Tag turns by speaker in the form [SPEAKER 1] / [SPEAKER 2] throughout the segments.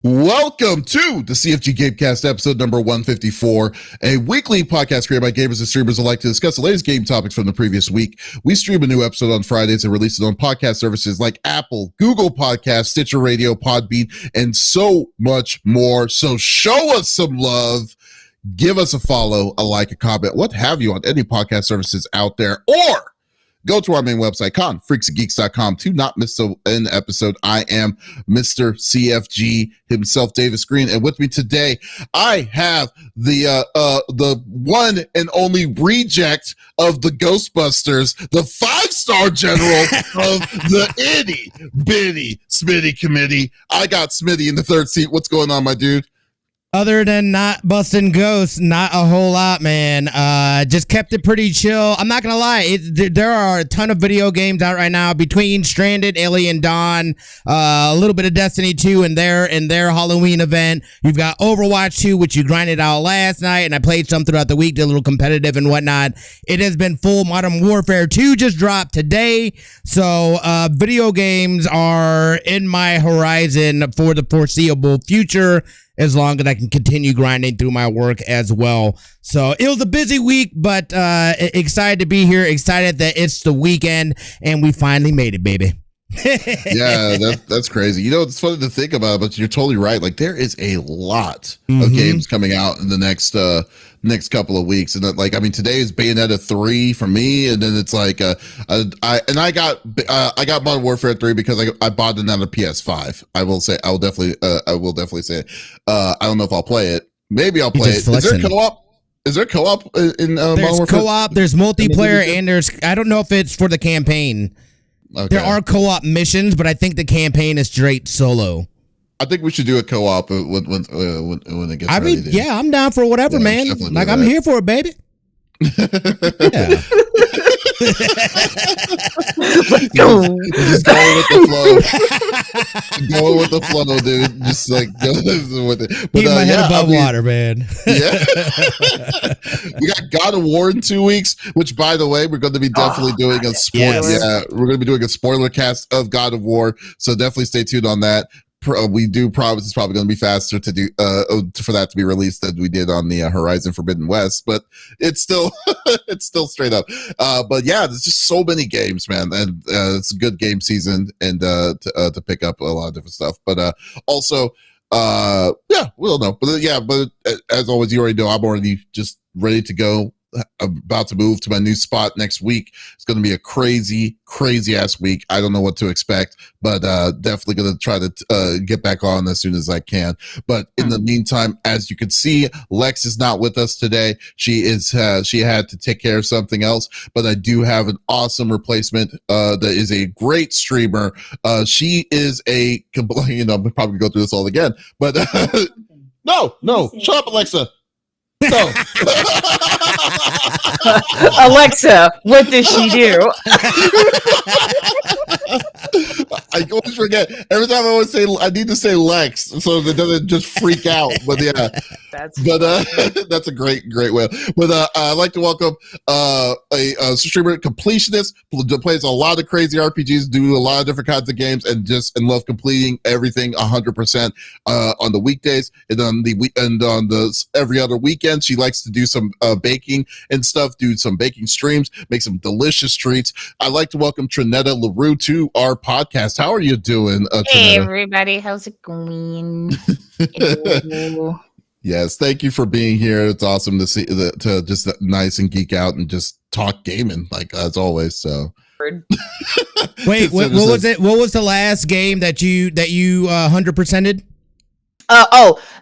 [SPEAKER 1] Welcome to the CFG Game Cast, episode number 154, a weekly podcast created by gamers and streamers who like to discuss the latest game topics from the previous week. We stream a new episode on Fridays and release it on podcast services like Apple, Google Podcasts, Stitcher Radio, Podbean, and so much more. So show us some love. Give us a follow, a like, a comment, what have you on any podcast services out there, or go to our main website, confreaksandgeeks.com, to not miss an episode. I am Mr. CFG himself, Davis Green, and with me today, I have the one and only reject of the Ghostbusters, the 5-star general of the itty bitty Smitty committee. I got Smitty in the third seat. What's going on, my dude?
[SPEAKER 2] Other than not busting ghosts, not a whole lot, man. Just kept it pretty chill. I'm not gonna lie, there are a ton of video games out right now between Stranded, Alien Dawn, a little bit of Destiny 2 and their Halloween event. You've got Overwatch 2, which you grinded out last night, and I played some throughout the week, did a little competitive and whatnot. It has been full. Modern Warfare 2 just dropped today, so video games are in my horizon for the foreseeable future, as long as I can continue grinding through my work as well. So it was a busy week, but excited to be here, excited that it's the weekend, and we finally made it, baby.
[SPEAKER 1] Yeah, that's crazy. You know, it's funny to think about, but you're totally right. Like, there is a lot of games coming out in the next couple of weeks, and like, I mean, today is Bayonetta 3 for me, and then it's like I got Modern Warfare 3 because I bought it on a PS5. I will definitely say it. I don't know if I'll play it. Maybe I'll play it. Is there co-op? Is there co-op in Modern Warfare?
[SPEAKER 2] There's co-op, there's multiplayer, and I don't know if it's for the campaign. Okay. There are co-op missions, but I think the campaign is straight solo.
[SPEAKER 1] I think we should do a co-op when it gets ready.
[SPEAKER 2] Yeah, I'm down for whatever, man. Like, I'm here for it, baby. Yeah.
[SPEAKER 1] Let's go. Just going with the flow. Going with the flow, dude. Just like go with it. But,
[SPEAKER 2] keep my head above water, man.
[SPEAKER 1] Yeah. We got God of War in 2 weeks, which, by the way, we're going to be definitely doing a spoiler. Yes. Yeah, we're going to be doing a spoiler cast of God of War. So definitely stay tuned on that. We do promise it's probably going to be faster to do for that to be released than we did on the Horizon Forbidden West, but it's still it's still straight up. But yeah, there's just so many games, man, and it's a good game season, and to pick up a lot of different stuff. But also, yeah, we don't know. But yeah, but as always, you already know I'm already just ready to go. About to move to my new spot next week. It's going to be a crazy ass week. I don't know what to expect, but definitely going to try to get back on as soon as I can. But in the meantime, as you can see, Lex is not with us today. She had to take care of something else, but I do have an awesome replacement that is a great streamer. She is I'm probably go through this all again, but no, shut up, Alexa. No.
[SPEAKER 3] Alexa, what does she do?
[SPEAKER 1] I always forget. Every time I need to say Lex so that it doesn't just freak out. But yeah, that's a great way. But I'd like to welcome a streamer, completionist, plays a lot of crazy RPGs, do a lot of different kinds of games, and love completing everything 100% on the weekdays, and on the every other weekend. She likes to do some baking and stuff, do some baking streams, make some delicious treats. I'd like to welcome Trinetta Larouxwho to our podcast. How are you doing,
[SPEAKER 3] Hey,
[SPEAKER 1] Trinetta?
[SPEAKER 3] everybody. How's it going?
[SPEAKER 1] Yes, thank you for being here. It's awesome to see to just nice and geek out and just talk gaming, like as always. So,
[SPEAKER 2] wait, what was it? What was the last game that you 100%ed?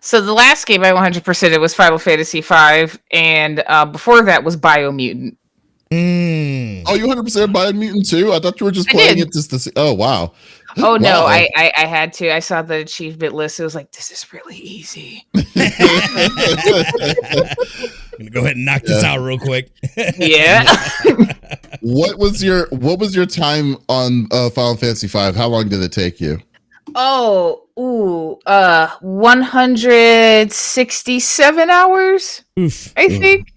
[SPEAKER 3] So the last game I 100%ed was Final Fantasy V, and before that was Biomutant.
[SPEAKER 1] Oh, you 100% Biomutant too? I thought you were just playing it just to see. Oh, wow.
[SPEAKER 3] Oh, no, I had to. I saw the achievement list. It was like, this is really easy.
[SPEAKER 2] I'm gonna go ahead and knock this out real quick.
[SPEAKER 3] Yeah.
[SPEAKER 1] What was your time on Final Fantasy V? How long did it take you?
[SPEAKER 3] 167 hours,
[SPEAKER 2] Oof.
[SPEAKER 3] I think.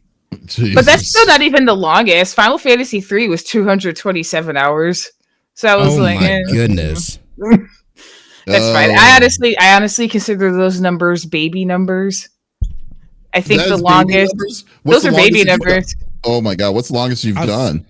[SPEAKER 1] Jesus.
[SPEAKER 3] But that's still not even the longest. Final Fantasy 3 was 227 hours. So I was
[SPEAKER 2] my goodness.
[SPEAKER 3] That's fine. I honestly consider those numbers baby numbers. I think the longest. Those are baby numbers.
[SPEAKER 1] Oh my god, what's the longest you've done?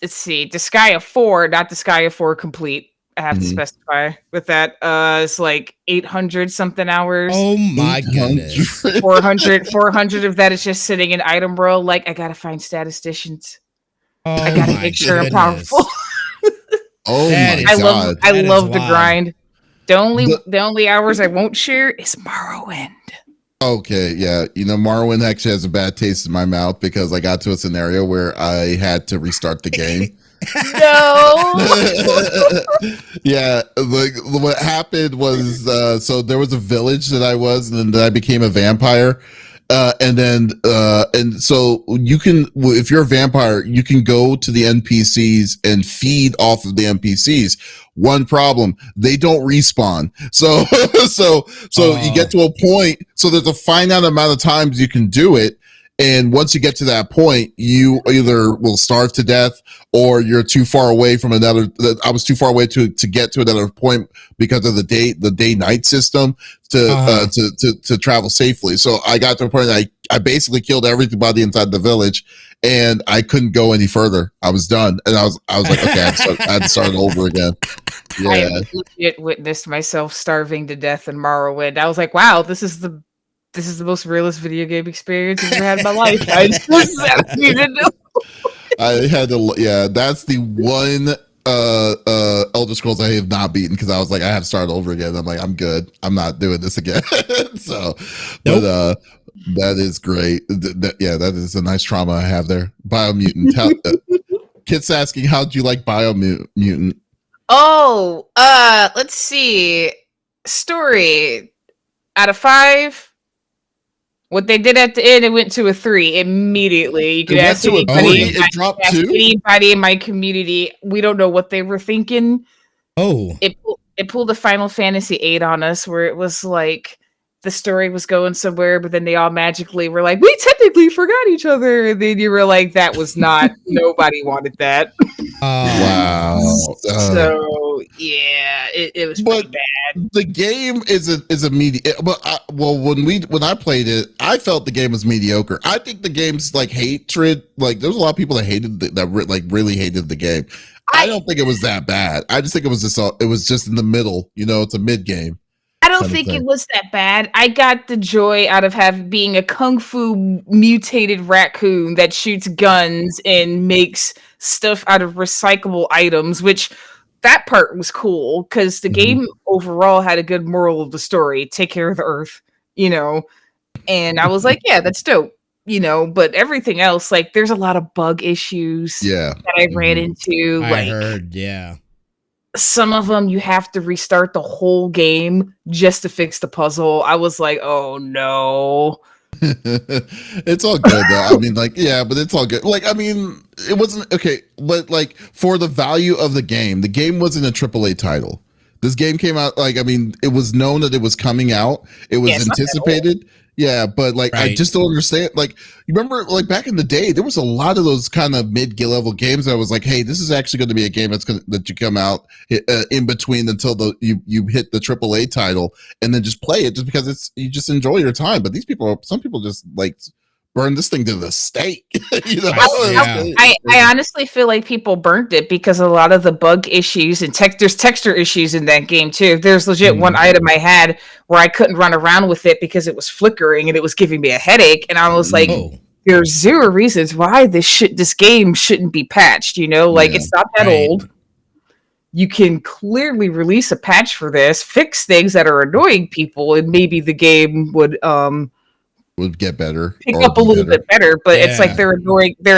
[SPEAKER 3] Let's see. Disgaea 4, not Disgaea 4 complete. I have to specify with that. It's like 800 something hours.
[SPEAKER 2] Oh my goodness.
[SPEAKER 3] 400 of that is just sitting in item row. Like, I gotta find statisticians. I gotta make sure I'm powerful.
[SPEAKER 1] Oh my god.
[SPEAKER 3] I love the grind. The only hours I won't share is Morrowind.
[SPEAKER 1] Okay, yeah. You know, Morrowind actually has a bad taste in my mouth because I got to a scenario where I had to restart the game.
[SPEAKER 3] No.
[SPEAKER 1] Yeah, like what happened was so there was a village that I was, and then I became a vampire. And so you can, if you're a vampire, you can go to the NPCs and feed off of the NPCs. One problem, they don't respawn. So you get to a point, so there's a finite amount of times you can do it. And once you get to that point, you either will starve to death or you're too far away from another. I was too far away to get to another point because of the day-night system to travel safely. So I got to a point that I basically killed everybody inside the village and I couldn't go any further. I was done. And I was like, okay, I had to start over again. Yeah.
[SPEAKER 3] I legit witnessed myself starving to death in Morrowind. I was like, wow, this is the most realist video game experience I've ever had in my life. I
[SPEAKER 1] had to, yeah, that's the one Elder Scrolls I have not beaten because I was like, I have to start over again. I'm like, I'm good. I'm not doing this again. So, nope. But that is great. That is a nice trauma I have there. Biomutant. Kit's asking, how do you like Biomutant?
[SPEAKER 3] Oh, let's see. Story out of 5. What they did at the end, it went to a 3 immediately. You could ask anybody in my community. We don't know what they were thinking.
[SPEAKER 2] Oh,
[SPEAKER 3] it pulled a Final Fantasy VIII on us, where it was like the story was going somewhere, but then they all magically were like, "We technically forgot each other." And then you were like, "That was not. Nobody wanted that."
[SPEAKER 1] Wow.
[SPEAKER 3] So yeah, it was pretty bad.
[SPEAKER 1] The game is a but when I played it, I felt the game was mediocre. I think the game's like hatred. Like there's a lot of people that hated really hated the game. I don't think it was that bad. I just think it was just in the middle. You know, it's a mid game.
[SPEAKER 3] I don't think it was that bad. I got the joy out of being a kung fu mutated raccoon that shoots guns and makes stuff out of recyclable items, which that part was cool because the game overall had a good moral of the story. Take care of the earth, you know? And I was like, yeah, that's dope, you know? But everything else, like there's a lot of bug issues that I ran into.
[SPEAKER 2] I heard, yeah.
[SPEAKER 3] Some of them you have to restart the whole game just to fix the puzzle. I was like, oh no.
[SPEAKER 1] It's all good though. I mean, like, yeah, but it's all good. Like, I mean, it wasn't okay, but like for the value of the game wasn't a AAA title. This game came out, like, I mean, it was known that it was coming out. It was anticipated. Yeah, but like, I just don't understand. Like, you remember, like back in the day, there was a lot of those kind of mid-level games that was like, hey, this is actually going to be a game that you come out in between until you hit the AAA title, and then just play it just because you just enjoy your time. But some people just like burn this thing to the stake. You know?
[SPEAKER 3] I honestly feel like people burnt it because a lot of the bug issues and there's texture issues in that game too. There's legit one item I had where I couldn't run around with it because it was flickering and it was giving me a headache. And I was like, there's 0 reasons why this game shouldn't be patched. You know, like it's not that old. You can clearly release a patch for this, fix things that are annoying people, and maybe the game would
[SPEAKER 1] get better,
[SPEAKER 3] pick up a little bit better, but it's like they're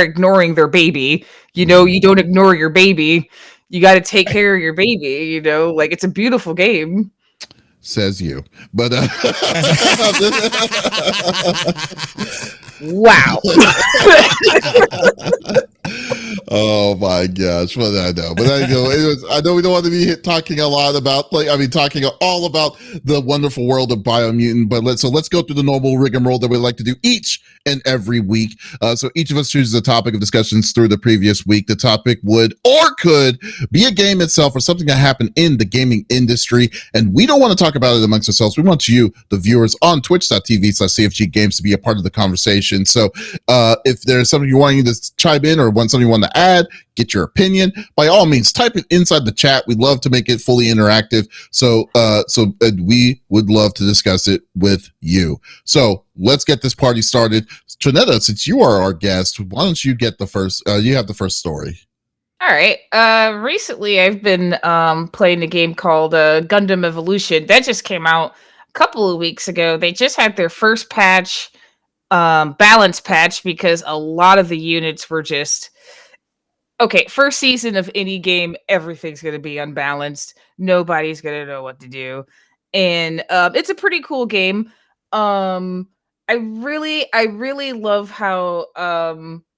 [SPEAKER 3] ignoring their baby. You know, you don't ignore your baby. You got to take care of your baby. You know, like it's a beautiful game.
[SPEAKER 1] Says you, but
[SPEAKER 3] wow.
[SPEAKER 1] Oh my gosh, what did I know? But I know I know we don't want to be talking a lot about talking all about the wonderful world of Biomutant, but let's go through the normal rigmarole that we like to do each and every week. So each of us chooses a topic of discussions through the previous week. The topic would or could be a game itself or something that happened in the gaming industry, and we don't want to talk about it amongst ourselves. We want you, the viewers, on twitch.tv/CFG Games to be a part of the conversation. So if there's something you want to chime in or something you want to add, get your opinion, by all means, type it inside the chat. We'd love to make it fully interactive. So we would love to discuss it with you. So let's get this party started. Trinetta, since you are our guest, why don't you get the first, you have the first story.
[SPEAKER 3] All right. Recently I've been playing a game called Gundam Evolution. That just came out a couple of weeks ago. They just had their first patch, balance patch, because a lot of the units were just okay. First season of any game, everything's going to be unbalanced. Nobody's going to know what to do, and it's a pretty cool game. I really love how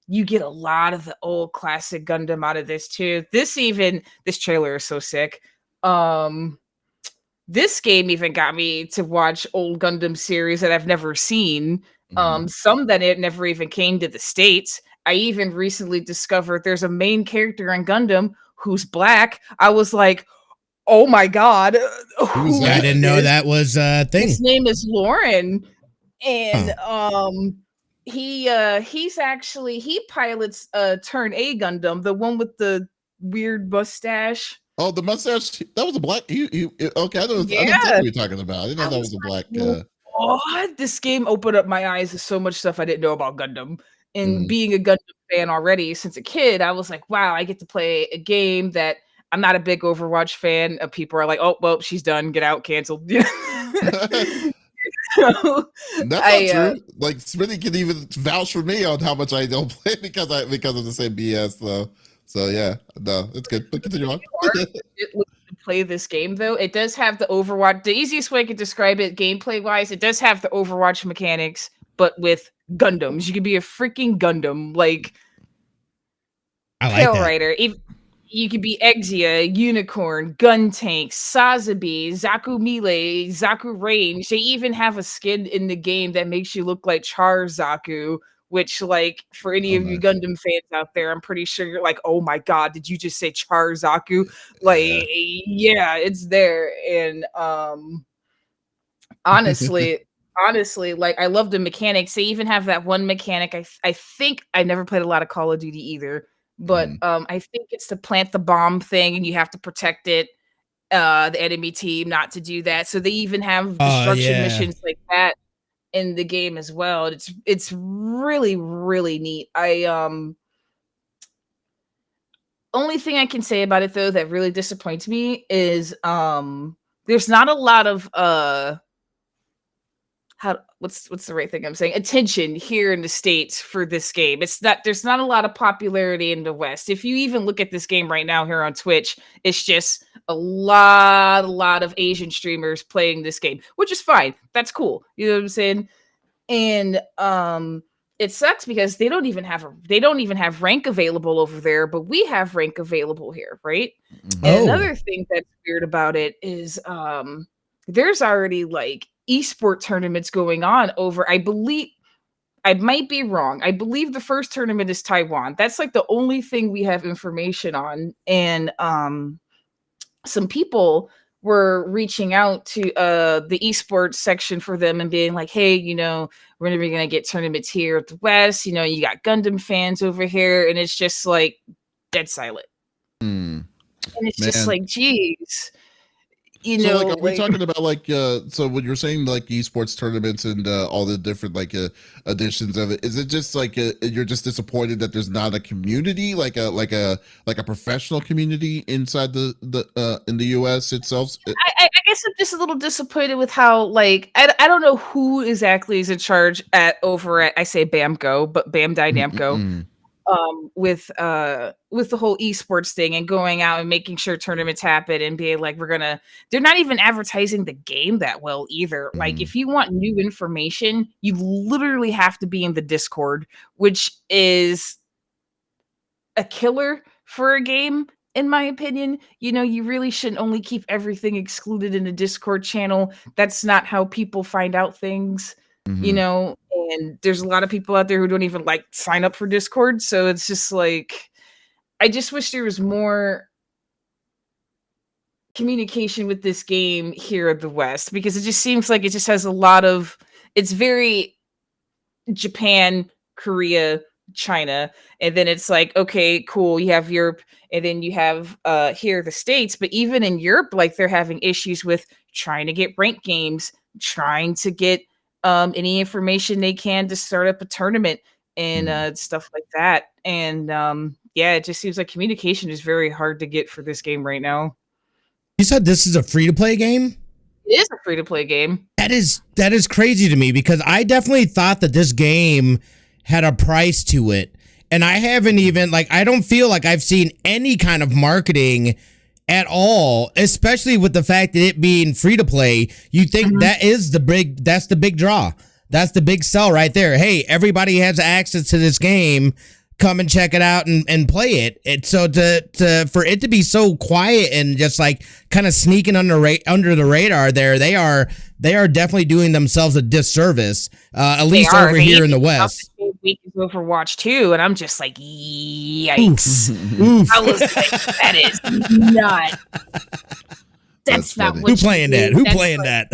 [SPEAKER 3] you get a lot of the old classic Gundam out of this too. This trailer is so sick. This game even got me to watch old Gundam series that I've never seen. Some that it never even came to the States. I even recently discovered there's a main character in Gundam who's black. I was like, oh my god.
[SPEAKER 2] I didn't know that was a thing.
[SPEAKER 3] His name is Lauren. And he pilots Turn A Gundam, the one with the weird mustache.
[SPEAKER 1] Oh, the mustache, that was a black. Okay, I didn't know what you're talking about. I didn't know that was a black.
[SPEAKER 3] This game opened up my eyes to so much stuff I didn't know about Gundam. And being a Gundam fan already since a kid, I was like, wow, I get to play a game that I'm not a big Overwatch fan. People are like, oh, well, she's done. Get out, canceled. So,
[SPEAKER 1] that's not true. Like Smitty can even vouch for me on how much I don't play because of the same BS though. So yeah, no, it's good. But continue on.
[SPEAKER 3] To play this game though, it does have the Overwatch. The easiest way I could describe it, gameplay wise, it does have the Overwatch mechanics, but with Gundams. You could be a freaking Gundam, like Pale Rider. You could be Exia, Unicorn, Gun Tank, Sazabi, Zaku Melee, Zaku Range. They even have a skin in the game that makes you look like Char Zaku, which, like, for any of you Gundam fans out there, I'm pretty sure you're like, oh my god, did you just say Char Zaku? Like, yeah, it's there. And honestly, like, I love the mechanics. They even have that one mechanic. I think I never played a lot of Call of Duty either. But I think it's to plant the bomb thing, and you have to protect it, the enemy team, not to do that. So they even have destruction missions like that in the game as well. It's really, really neat. Only thing I can say about it though that really disappoints me is there's not a lot of what's the right thing I'm saying? Attention here in the States for this game. There's not a lot of popularity in the West. If you even look at this game right now here on Twitch, it's just a lot of Asian streamers playing this game, which is fine. That's cool. You know what I'm saying? And it sucks because they don't even have rank available over there, but we have rank available here, right? And another thing that's weird about it is there's already like esport tournaments going on over, I believe, I might be wrong, I believe the first tournament is Taiwan. That's like the only thing we have information on. And some people were reaching out to the esports section for them and being like, hey, we're never gonna get tournaments here at the West, you got Gundam fans over here, and it's just like dead silent. And it's just like, geez.
[SPEAKER 1] So, are we talking about so when you're saying like esports tournaments and all the different editions of it, is it just like you're just disappointed that there's not a community like a professional community inside the in the US itself?
[SPEAKER 3] I guess I'm just a little disappointed with how I don't know who exactly is in charge over at, I say Bamco, but Bandai Namco. With the whole esports thing and going out and making sure tournaments happen and being like, they're not even advertising the game that well either. Like, if you want new information, you literally have to be in the Discord, which is a killer for a game. In my opinion, you really shouldn't only keep everything excluded in a Discord channel. That's not how people find out things, and there's a lot of people out there who don't even like sign up for Discord. So it's just like, I just wish there was more communication with this game here in the West, because it just seems like it just has a lot of, it's very Japan, Korea, China, and then it's like, okay, cool, you have Europe, and then you have here the States. But even in Europe, like, they're having issues with trying to get ranked games, trying to get any information they can to start up a tournament and stuff like that. And yeah, it just seems like communication is very hard to get for this game right now.
[SPEAKER 2] You said this is a free-to-play game?
[SPEAKER 3] It is a free-to-play game.
[SPEAKER 2] That is crazy to me, because I definitely thought that this game had a price to it. And I haven't even, like, I don't feel like I've seen any kind of marketing at all, especially with the fact that it being free to play. You think that's the big draw. That's the big sell right there. Hey, everybody has access to this game. Come and check it out and play it. And so for it to be so quiet and just like kind of sneaking under the radar there, they are definitely doing themselves a disservice, at least over here in the West.
[SPEAKER 3] Week is Overwatch 2, and I'm just like, yikes. Oof. I was like, that is not. That's not what
[SPEAKER 2] Who playing that? Who playing that?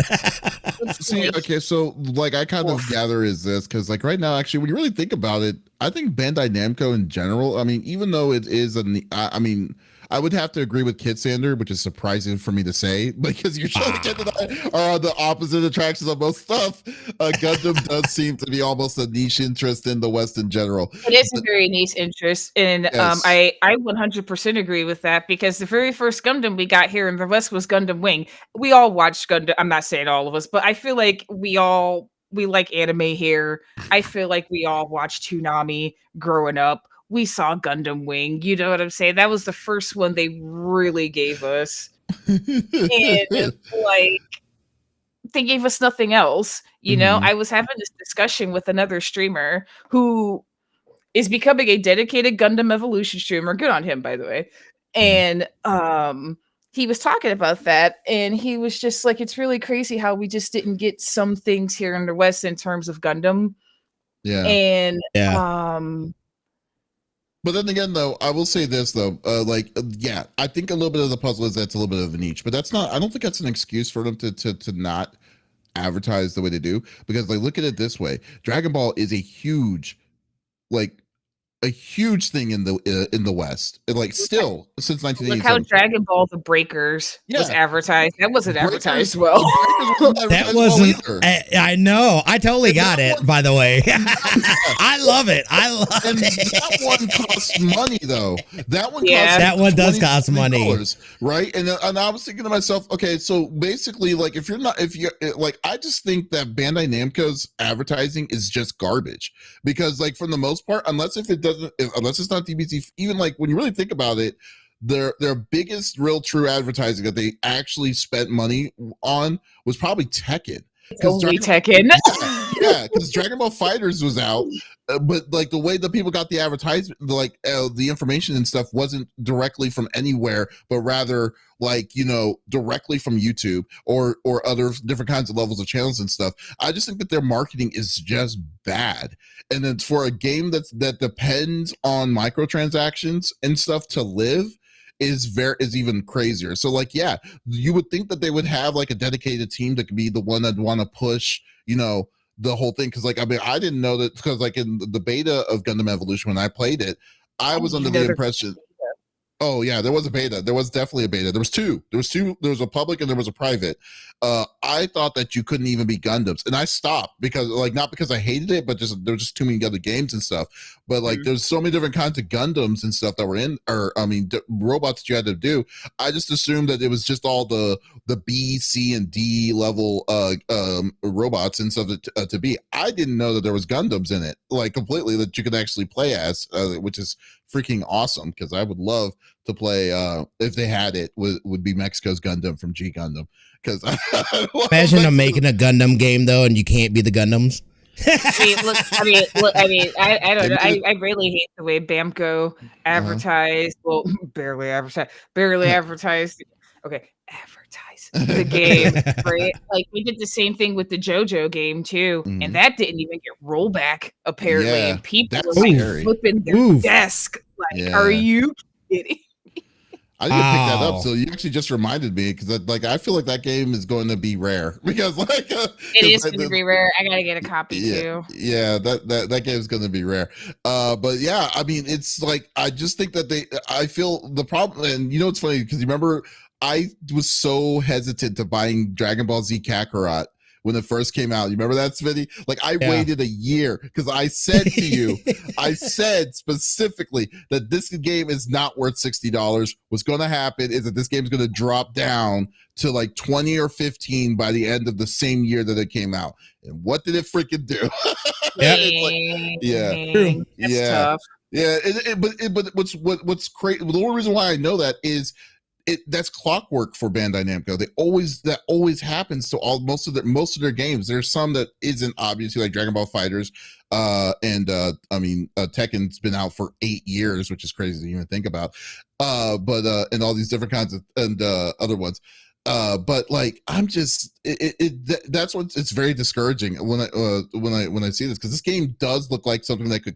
[SPEAKER 1] See, okay, so like I kind of gather is this, because like right now, actually, when you really think about it, I think Bandai Namco in general, I mean, even though it is I mean, I would have to agree with Kid Sander, which is surprising for me to say, because you're showing Kid and I are on the opposite attractions on most stuff. Gundam does seem to be almost a niche interest in the West in general.
[SPEAKER 3] It is a very niche interest, and yes. I 100% agree with that, because the very first Gundam we got here in the West was Gundam Wing. We all watched Gundam. I'm not saying all of us, but I feel like we like anime here. I feel like we all watched Toonami growing up. We saw Gundam Wing. You know what I'm saying? That was the first one they really gave us. And like, they gave us nothing else. I was having this discussion with another streamer who is becoming a dedicated Gundam Evolution streamer. Good on him, by the way. And he was talking about that, and he was just like, it's really crazy how we just didn't get some things here in the West in terms of Gundam.
[SPEAKER 1] Yeah.
[SPEAKER 3] And
[SPEAKER 1] but then again, though, I will say this, though, yeah, I think a little bit of the puzzle is that's a little bit of a niche, but that's not, I don't think that's an excuse for them to not advertise the way they do, because like, look at it this way. Dragon Ball is a huge thing in the West. Like, still since 1987.
[SPEAKER 3] Look how Dragon Ball The Breakers was advertised. That wasn't advertised well.
[SPEAKER 2] That wasn't. I know. I totally got it. By the way, I love it.
[SPEAKER 1] And that one costs money, though. That one.
[SPEAKER 2] That one does cost money,
[SPEAKER 1] right? And I was thinking to myself, okay, so basically, like, if you're I just think that Bandai Namco's advertising is just garbage, because like, for the most part, unless it's not DBZ, even like when you really think about it, their biggest real true advertising that they actually spent money on was probably Tekken.
[SPEAKER 3] Tekken.
[SPEAKER 1] Yeah, because Dragon Ball Fighters was out, but like the way that people got the advertisement, like the information and stuff, wasn't directly from anywhere, but rather like, directly from YouTube or other different kinds of levels of channels and stuff. I just think that their marketing is just bad. And then for a game that depends on microtransactions and stuff to live is even crazier. So like, yeah, you would think that they would have like a dedicated team that could be the one that'd want to push, the whole thing. Cause like, I mean, I didn't know that, because like in the beta of Gundam Evolution, when I played it, I was under the impression. Oh yeah, there was a beta. There was definitely a beta. There was two. There was a public and there was a private. I thought that you couldn't even be Gundams, and I stopped because, like, not because I hated it, but just there were just too many other games and stuff. But like, there's so many different kinds of Gundams and stuff that were in, or I mean, robots that you had to do. I just assumed that it was just all the B, C, and D level robots and stuff to be. I didn't know that there was Gundams in it, like, completely, that you could actually play as, which is freaking awesome, because I would love to play, if they had it, would be Mexico's Gundam from G Gundam. Because
[SPEAKER 2] imagine them making a Gundam game though, and you can't be the Gundams.
[SPEAKER 3] I don't know. I really hate the way Bamco advertised. Well, barely advertised. Okay, advertise the game, right? Like we did the same thing with the JoJo game too, and that didn't even get rollback apparently. And people were like flipping their desk. Like, are you kidding?
[SPEAKER 1] I need to pick that up. So you actually just reminded me because, I feel like that game is going to be rare because,
[SPEAKER 3] it is going to be rare. I gotta get a copy too.
[SPEAKER 1] Yeah, that game is going to be rare. But yeah, I mean, it's like I just think that I feel the problem, and it's funny because you remember I was so hesitant to buying Dragon Ball Z Kakarot when it first came out. You remember that, Smitty? Like I waited a year because I said to you, I said specifically that this game is not worth $60. What's going to happen is that this game is going to drop down to like 20 or 15 by the end of the same year that it came out. And what did it freaking do?
[SPEAKER 3] That's tough.
[SPEAKER 1] Yeah, but what's crazy? The only reason why I know that is that's clockwork for Bandai Namco. That always happens to most of their games. There's some that isn't, obviously, like Dragon Ball Fighters, Tekken's been out for 8 years, which is crazy to even think about. And all these different kinds of other ones. But like I'm just that's what it's very discouraging when I see this, because this game does look like something that could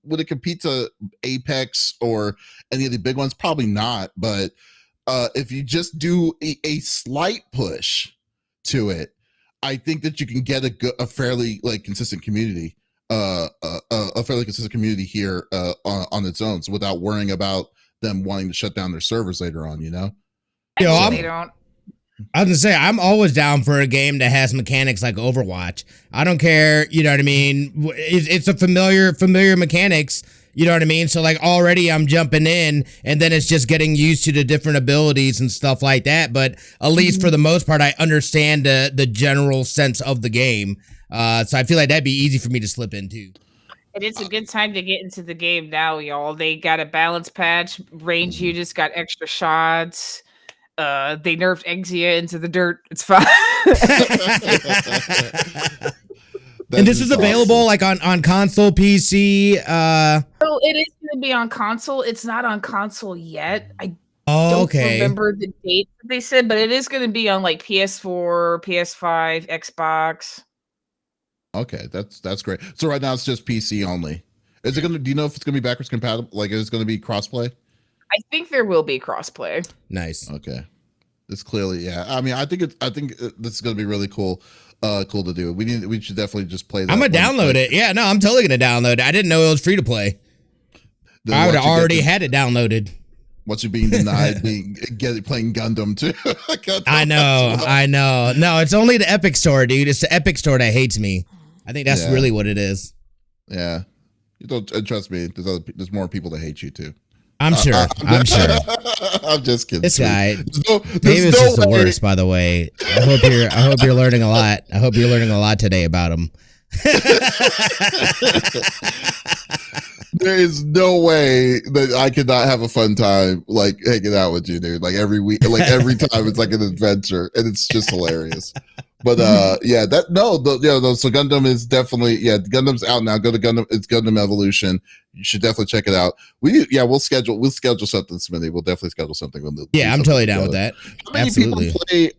[SPEAKER 1] would it compete to Apex or any of the big ones? Probably not, but if you just do a slight push to it, I think that you can get a fairly consistent community here on its own, so without worrying about them wanting to shut down their servers later on,
[SPEAKER 3] They don't.
[SPEAKER 2] I was gonna say, I'm always down for a game that has mechanics like Overwatch. I don't care, you know what I mean? It's a familiar mechanics, you know what I mean? So like already I'm jumping in, and then it's just getting used to the different abilities and stuff like that. But at least for the most part, I understand the general sense of the game. So I feel like that'd be easy for me to slip into.
[SPEAKER 3] And it's a good time to get into the game now, y'all. They got a balance patch. Range units got extra shots. They nerfed Exia into the dirt. It's fine.
[SPEAKER 2] And this is available like on console, PC.
[SPEAKER 3] So it is going to be on console. It's not on console yet. I don't remember the date that they said, but it is going to be on like PS4, PS5, Xbox.
[SPEAKER 1] Okay, that's great. So right now it's just PC only. Is it going to? Do you know if it's going to be backwards compatible? Like, is it going to be crossplay?
[SPEAKER 3] I think there will be crossplay.
[SPEAKER 2] Nice.
[SPEAKER 1] Okay. It's clearly, yeah. I mean, I think this is going to be really cool. Cool to do. We should definitely just play that.
[SPEAKER 2] I'm gonna download it. Yeah, no, I'm totally gonna download it. I didn't know it was free to play. I would have already had it downloaded.
[SPEAKER 1] Once you're being denied playing Gundam too.
[SPEAKER 2] I know. No, it's only the Epic Store, dude. It's the Epic Store that hates me. I think that's really what it is.
[SPEAKER 1] Yeah. You don't trust me. There's more people that hate you too.
[SPEAKER 2] I'm sure. I'm sure.
[SPEAKER 1] I'm just kidding.
[SPEAKER 2] This guy, Davies is the worst, by the way. I hope you're learning a lot. I hope you're learning a lot today about him.
[SPEAKER 1] There is no way that I could not have a fun time like hanging out with you, dude. Like every week, like every time, it's like an adventure, and it's just hilarious. But so Gundam is definitely Gundam's out now. Go to Gundam. It's Gundam Evolution. You should definitely check it out. We'll schedule something, Smitty. We'll definitely schedule something.
[SPEAKER 2] I'm totally down with that.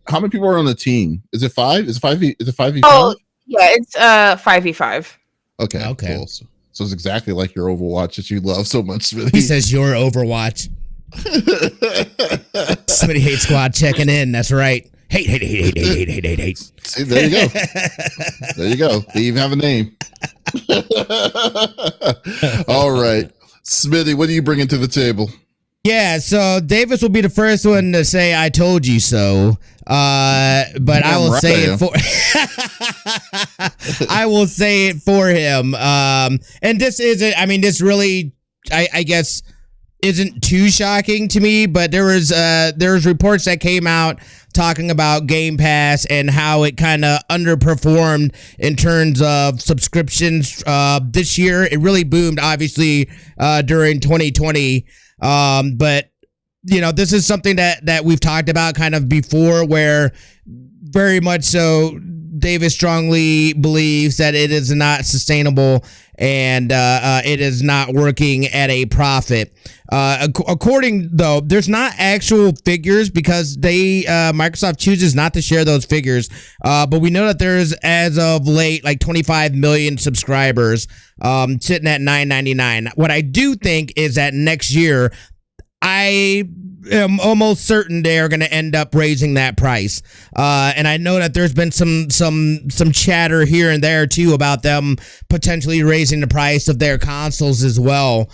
[SPEAKER 1] How many people are on the team? Is it 5? Is it 5v5?
[SPEAKER 3] Oh yeah, it's 5v5.
[SPEAKER 1] Okay. Cool. So it's exactly like your Overwatch that you love so much, Smitty.
[SPEAKER 2] He says your Overwatch. Smitty Hate Squad checking in. That's right. Hate.
[SPEAKER 1] See, there you go. There you go. They even have a name. All right. Smitty, what are you bringing to the table?
[SPEAKER 2] Yeah, so Davis will be the first one to say "I told you so," but I will say it for I will say it for him. And this isn't. I mean, this really, I guess, isn't too shocking to me. But there was reports that came out talking about Game Pass and how it kind of underperformed in terms of subscriptions this year. It really boomed, obviously, during 2020. But this is something that we've talked about kind of before, where very much so Davies strongly believes that it is not sustainable and it is not working at a profit. According, though, there's not actual figures because Microsoft chooses not to share those figures. But we know that there's, as of late, like 25 million subscribers sitting at $9.99. What I do think is that next year, I am almost certain they are going to end up raising that price. And I know that there's been some chatter here and there too about them potentially raising the price of their consoles as well.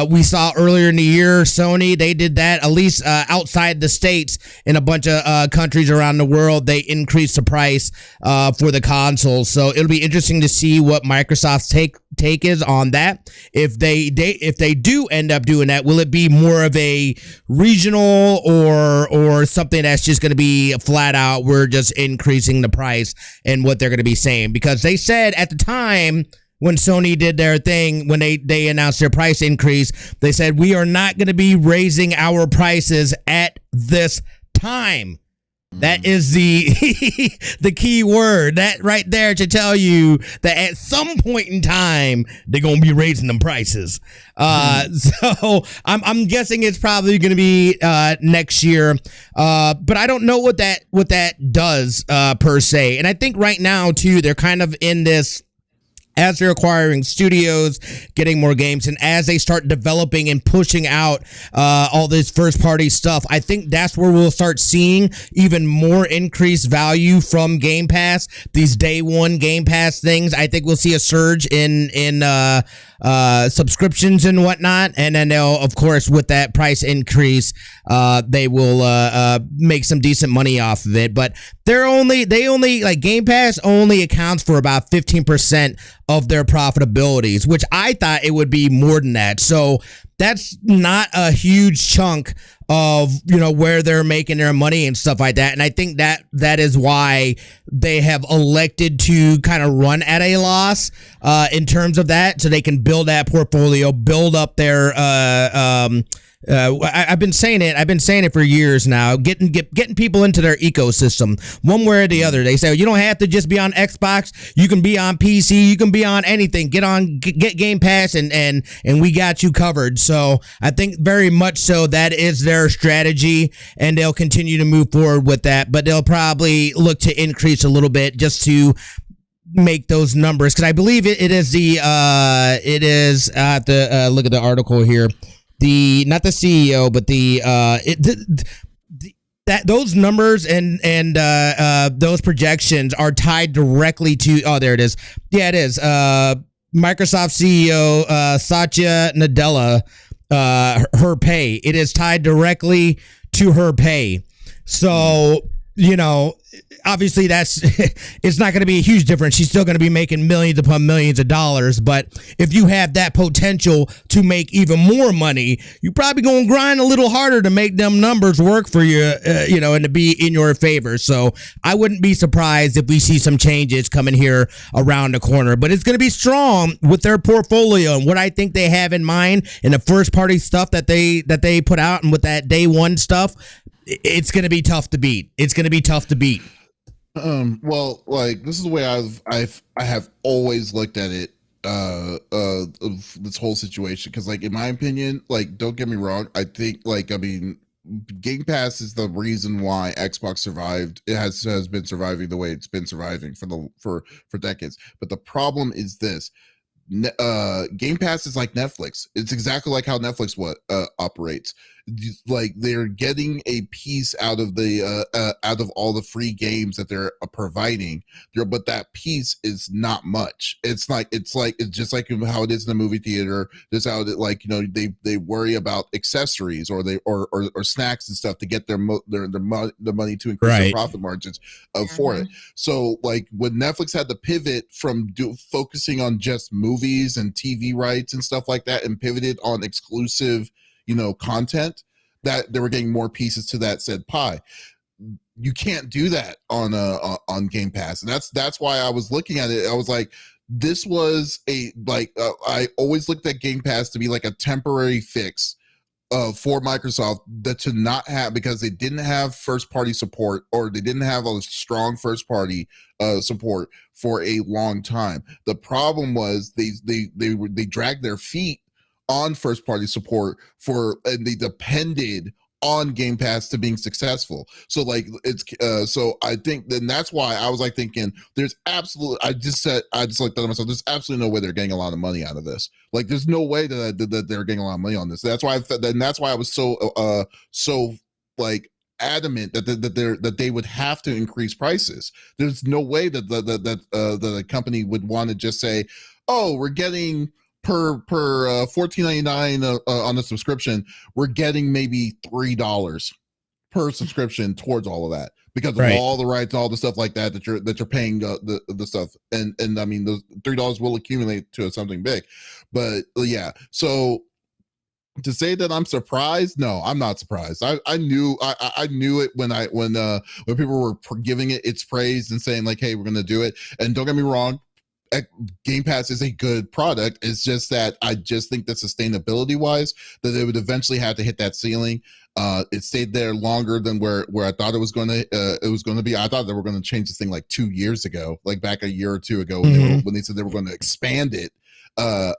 [SPEAKER 2] We saw earlier in the year, Sony, they did that, at least outside the States, in a bunch of countries around the world. They increased the price for the consoles. So it'll be interesting to see what Microsoft's take is on that. If they do end up doing that, will it be more of a regional or something that's just going to be flat out, we're just increasing the price and what they're going to be saying? Because they said at the time, when Sony did their thing, when they announced their price increase, they said, we are not going to be raising our prices at this time. That is the key word. That right there to tell you that at some point in time, they're going to be raising them prices. So I'm guessing it's probably going to be next year. But I don't know what that does per se. And I think right now, too, they're kind of in this, as they're acquiring studios, getting more games, and as they start developing and pushing out all this first-party stuff, I think that's where we'll start seeing even more increased value from Game Pass. These day one Game Pass things, I think we'll see a surge in subscriptions and whatnot, and then they'll, of course, with that price increase, they will make some decent money off of it. But they only like Game Pass only accounts for about 15% of their profitabilities, which I thought it would be more than that. So that's not a huge chunk of, where they're making their money and stuff like that. And I think that is why they have elected to kind of run at a loss in terms of that, so they can build that portfolio, build up their I've been saying it for years now, getting people into their ecosystem one way or the other. They say you don't have to just be on Xbox, you can be on PC, you can be on anything. Get Game Pass and we got you covered. So I think very much so that is their strategy, and they'll continue to move forward with that, but they'll probably look to increase a little bit just to make those numbers, because I believe it is I have to look at the article here. Not the CEO, but those numbers and those projections are tied directly to. Oh, there it is. Yeah, it is. Microsoft CEO Satya Nadella, her pay. It is tied directly to her pay. So obviously it's not going to be a huge difference. She's still going to be making millions upon millions of dollars, but if you have that potential to make even more money, you're probably going to grind a little harder to make them numbers work for you, and to be in your favor. So I wouldn't be surprised if we see some changes coming here around the corner, but it's going to be strong with their portfolio and what I think they have in mind and the first party stuff that they put out, and with that day one stuff. It's going to be tough to beat.
[SPEAKER 1] Well, like, this is the way I have always looked at it, of this whole situation. Cause like, in my opinion, like, don't get me wrong. I think Game Pass is the reason why Xbox survived. It has been surviving the way it's been surviving for decades. But the problem is this. Game Pass is like Netflix. It's exactly like how Netflix operates. Like, they're getting a piece out of all the free games that they're providing, but that piece is not much. It's just like how it is in the movie theater. Just how they worry about accessories or snacks and stuff to get their money to increase their profit margins for it. So like, when Netflix had to pivot from focusing on just movies and TV rights and stuff like that, and pivoted on exclusive content, that they were getting more pieces to that said pie. You can't do that on Game Pass, and that's why I was looking at it. I was like, this was I always looked at Game Pass to be like a temporary fix for Microsoft that to not have, because they didn't have first party support, or they didn't have a strong first party support for a long time. The problem was they dragged their feet on first party support and they depended on Game Pass to being successful. So like it's so I think then that's why I was like thinking there's absolutely, I just like that to myself, there's absolutely no way they're getting a lot of money out of this. Like there's no way that they're getting a lot of money on this. That's why that's why I was so like adamant that they would have to increase prices. There's no way that the company would want to just say, oh, we're getting per $14.99 on the subscription, we're getting maybe $3 per subscription towards all of that, because of all the rights, all the stuff like that you're paying the stuff, and I mean those $3 will accumulate to something big. But yeah, so to say that I'm surprised, no, I'm not surprised. I knew it when people were giving it its praise and saying like, hey, we're gonna do it. And don't get me wrong, Game Pass is a good product. It's just that I just think that sustainability wise, that they would eventually have to hit that ceiling. It stayed there longer than where I thought it was going to be. I thought they were going to change this thing like 2 years ago, like back a year or two ago when they said they were going to expand it out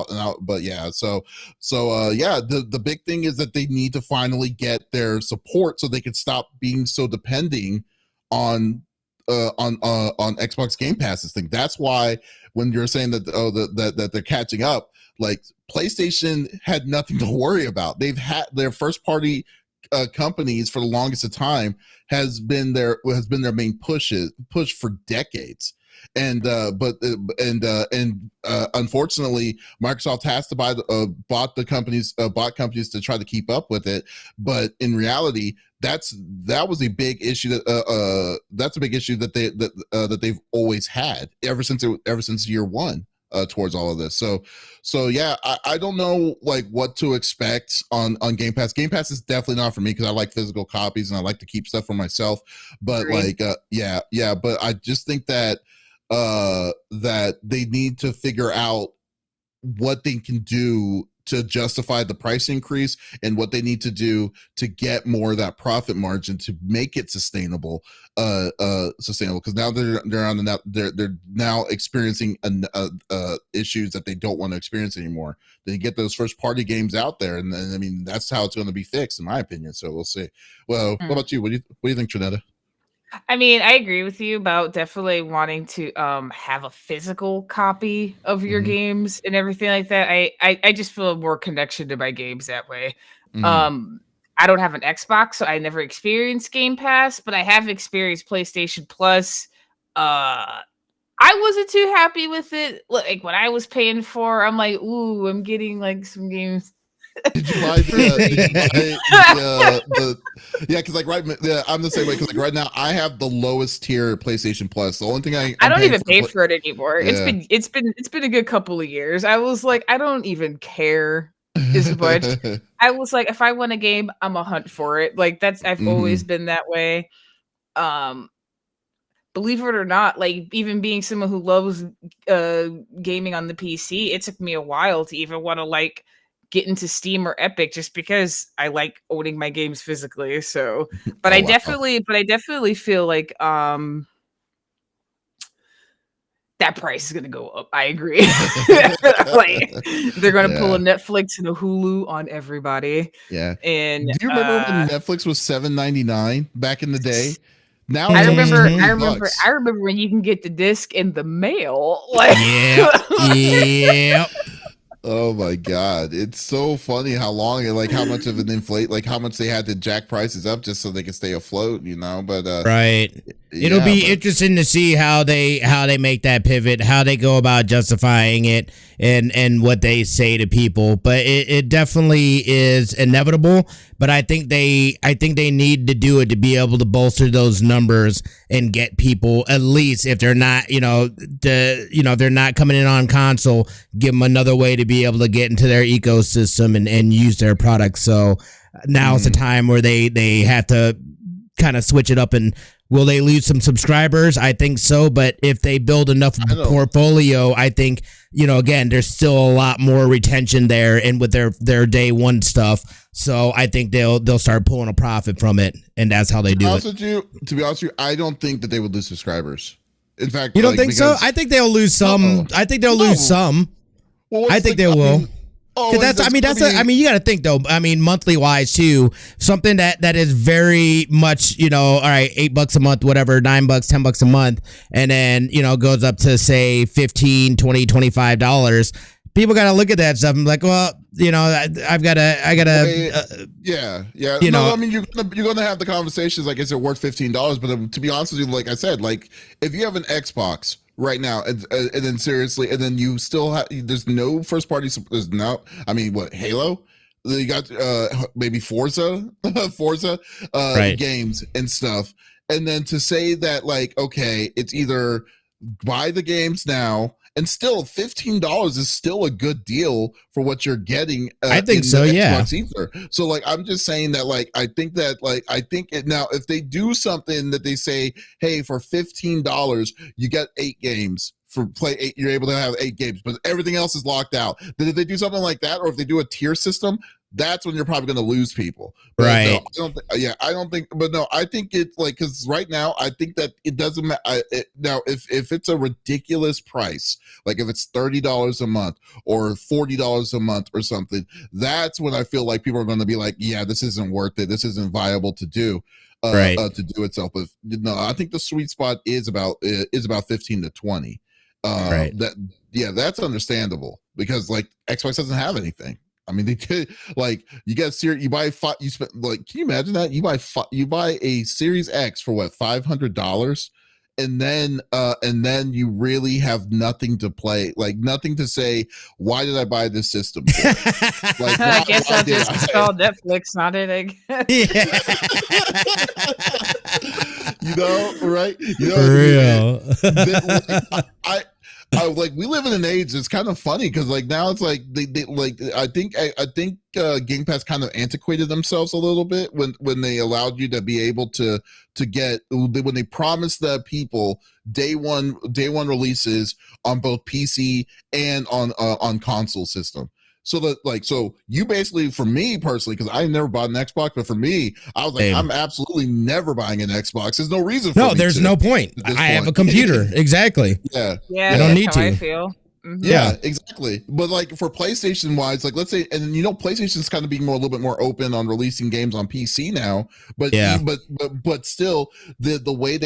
[SPEAKER 1] and out. But yeah, so yeah, the big thing is that they need to finally get their support so they can stop being so depending on Xbox Game Pass's thing. That's why when you're saying that that they're catching up, like PlayStation had nothing to worry about. They've had their first party companies for the longest of time has been their main push for decades. And unfortunately, Microsoft has to bought companies to try to keep up with it. But in reality, that was a big issue that's a big issue that they've always had ever since year one towards all of this. So yeah, I don't know like what to expect on Game Pass. Game Pass is definitely not for me because I like physical copies and I like to keep stuff for myself. But like yeah, but I just think that that they need to figure out what they can do to justify the price increase and what they need to do to get more of that profit margin to make it sustainable because now they're now experiencing issues that they don't want to experience anymore. They get those first party games out there, and I mean that's how it's going to be fixed in my opinion. So we'll see. Well, what about you? What do you think, Trinetta?
[SPEAKER 3] I mean, I agree with you about definitely wanting to have a physical copy of your games and everything like that. I just feel a more connection to my games that way. I don't have an Xbox, so I never experienced Game Pass, but I have experienced PlayStation Plus. I wasn't too happy with it. Like when I was paying for, I'm like, ooh, I'm getting like some games.
[SPEAKER 1] Did you buy yeah, because like I'm the same way, because like right now I have the lowest tier PlayStation Plus. The only thing I
[SPEAKER 3] don't even pay for it anymore. Yeah. It's been a good couple of years. I was like, I don't even care as much. I was like, if I want a game, I'm a hunt for it. Like I've always been that way. Believe it or not, like even being someone who loves gaming on the PC, it took me a while to even want to like get into Steam or Epic just because I like owning my games physically. So, but I definitely feel like that price is going to go up. I agree. Like they're going to pull a Netflix and a Hulu on everybody.
[SPEAKER 1] Yeah.
[SPEAKER 3] And
[SPEAKER 1] do you remember when Netflix was $7.99 back in the day? Now
[SPEAKER 3] I remember when you can get the disc in the mail. Like
[SPEAKER 2] yeah.
[SPEAKER 1] Oh my God. It's so funny how long and like how much of an inflate, like how much they had to jack prices up just so they could stay afloat, you know, but
[SPEAKER 2] right. It'll be interesting to see how they make that pivot, how they go about justifying it and what they say to people. But it definitely is inevitable. But I think they need to do it to be able to bolster those numbers and get people, at least if they're not, they're not coming in on console, give them another way to be able to get into their ecosystem and use their products. So now's the time where they have to kind of switch it up and Will they lose some subscribers? I think so, but if they build enough portfolio, I think, again, there's still a lot more retention there and with their day one stuff. So I think they'll start pulling a profit from it, and that's how they do it.
[SPEAKER 1] To be honest with you, I don't think that they would lose subscribers. In fact,
[SPEAKER 2] you don't think so? I think they'll lose some. I think they'll lose some.
[SPEAKER 1] Well,
[SPEAKER 2] I think they will. You got to think though. I mean, monthly wise too, something that is very much, all right, $8 a month, whatever, $9, $10 a month. And then, goes up to say $15, $20, $25. People got to look at that stuff and be like, well, I gotta.
[SPEAKER 1] Yeah. I mean, you're gonna have the conversations like, is it worth $15? But to be honest with you, like I said, like if you have an Xbox right now, and then seriously, and then you still have, there's no first party. There's no, I mean, what, Halo? You got maybe Forza
[SPEAKER 2] right.
[SPEAKER 1] games and stuff, and then to say that like, okay, it's either buy the games now. And still, $15 is still a good deal for what you're getting.
[SPEAKER 2] I think so, yeah.
[SPEAKER 1] Ether. So, like, I'm just saying that, like, I think it now. If they do something that they say, hey, for $15, you get 8 games. For play 8, you're able to have 8 games, but everything else is locked out. Then if they do something like that, or if they do a tier system, that's when you're probably going to lose people. But
[SPEAKER 2] right.
[SPEAKER 1] I think it's like, because right now, I think that it doesn't matter. Now, if it's a ridiculous price, like if it's $30 a month or $40 a month or something, that's when I feel like people are going to be like, yeah, this isn't worth it. This isn't viable to do. To do itself. But no, I think the sweet spot is about 15 to 20.
[SPEAKER 2] Right.
[SPEAKER 1] That's understandable because like Xbox doesn't have anything. I mean, they could like you get you buy you spend like, can you imagine that you buy a Series X for what, $500, and then you really have nothing to play, like nothing to say. Why did I buy this system for? Like,
[SPEAKER 3] I guess I'll just install Netflix on it again.
[SPEAKER 1] Right?
[SPEAKER 2] For real.
[SPEAKER 1] I like, we live in an age that's kind of funny because like now it's like they like I think Game Pass kind of antiquated themselves a little bit when they allowed you to be able to get, when they promised the people day one releases on both PC and on console system. So that like, so you basically, for me personally, because I never bought an Xbox, but for me, I was like, I'm absolutely never buying an Xbox. There's no reason for me
[SPEAKER 2] there's no point. I have a computer. Exactly.
[SPEAKER 1] Yeah.
[SPEAKER 2] I don't need to.
[SPEAKER 3] I feel. Mm-hmm.
[SPEAKER 1] Yeah, exactly. But like for PlayStation wise, like let's say, and PlayStation's kind of being a little bit more open on releasing games on PC now. But but still, the way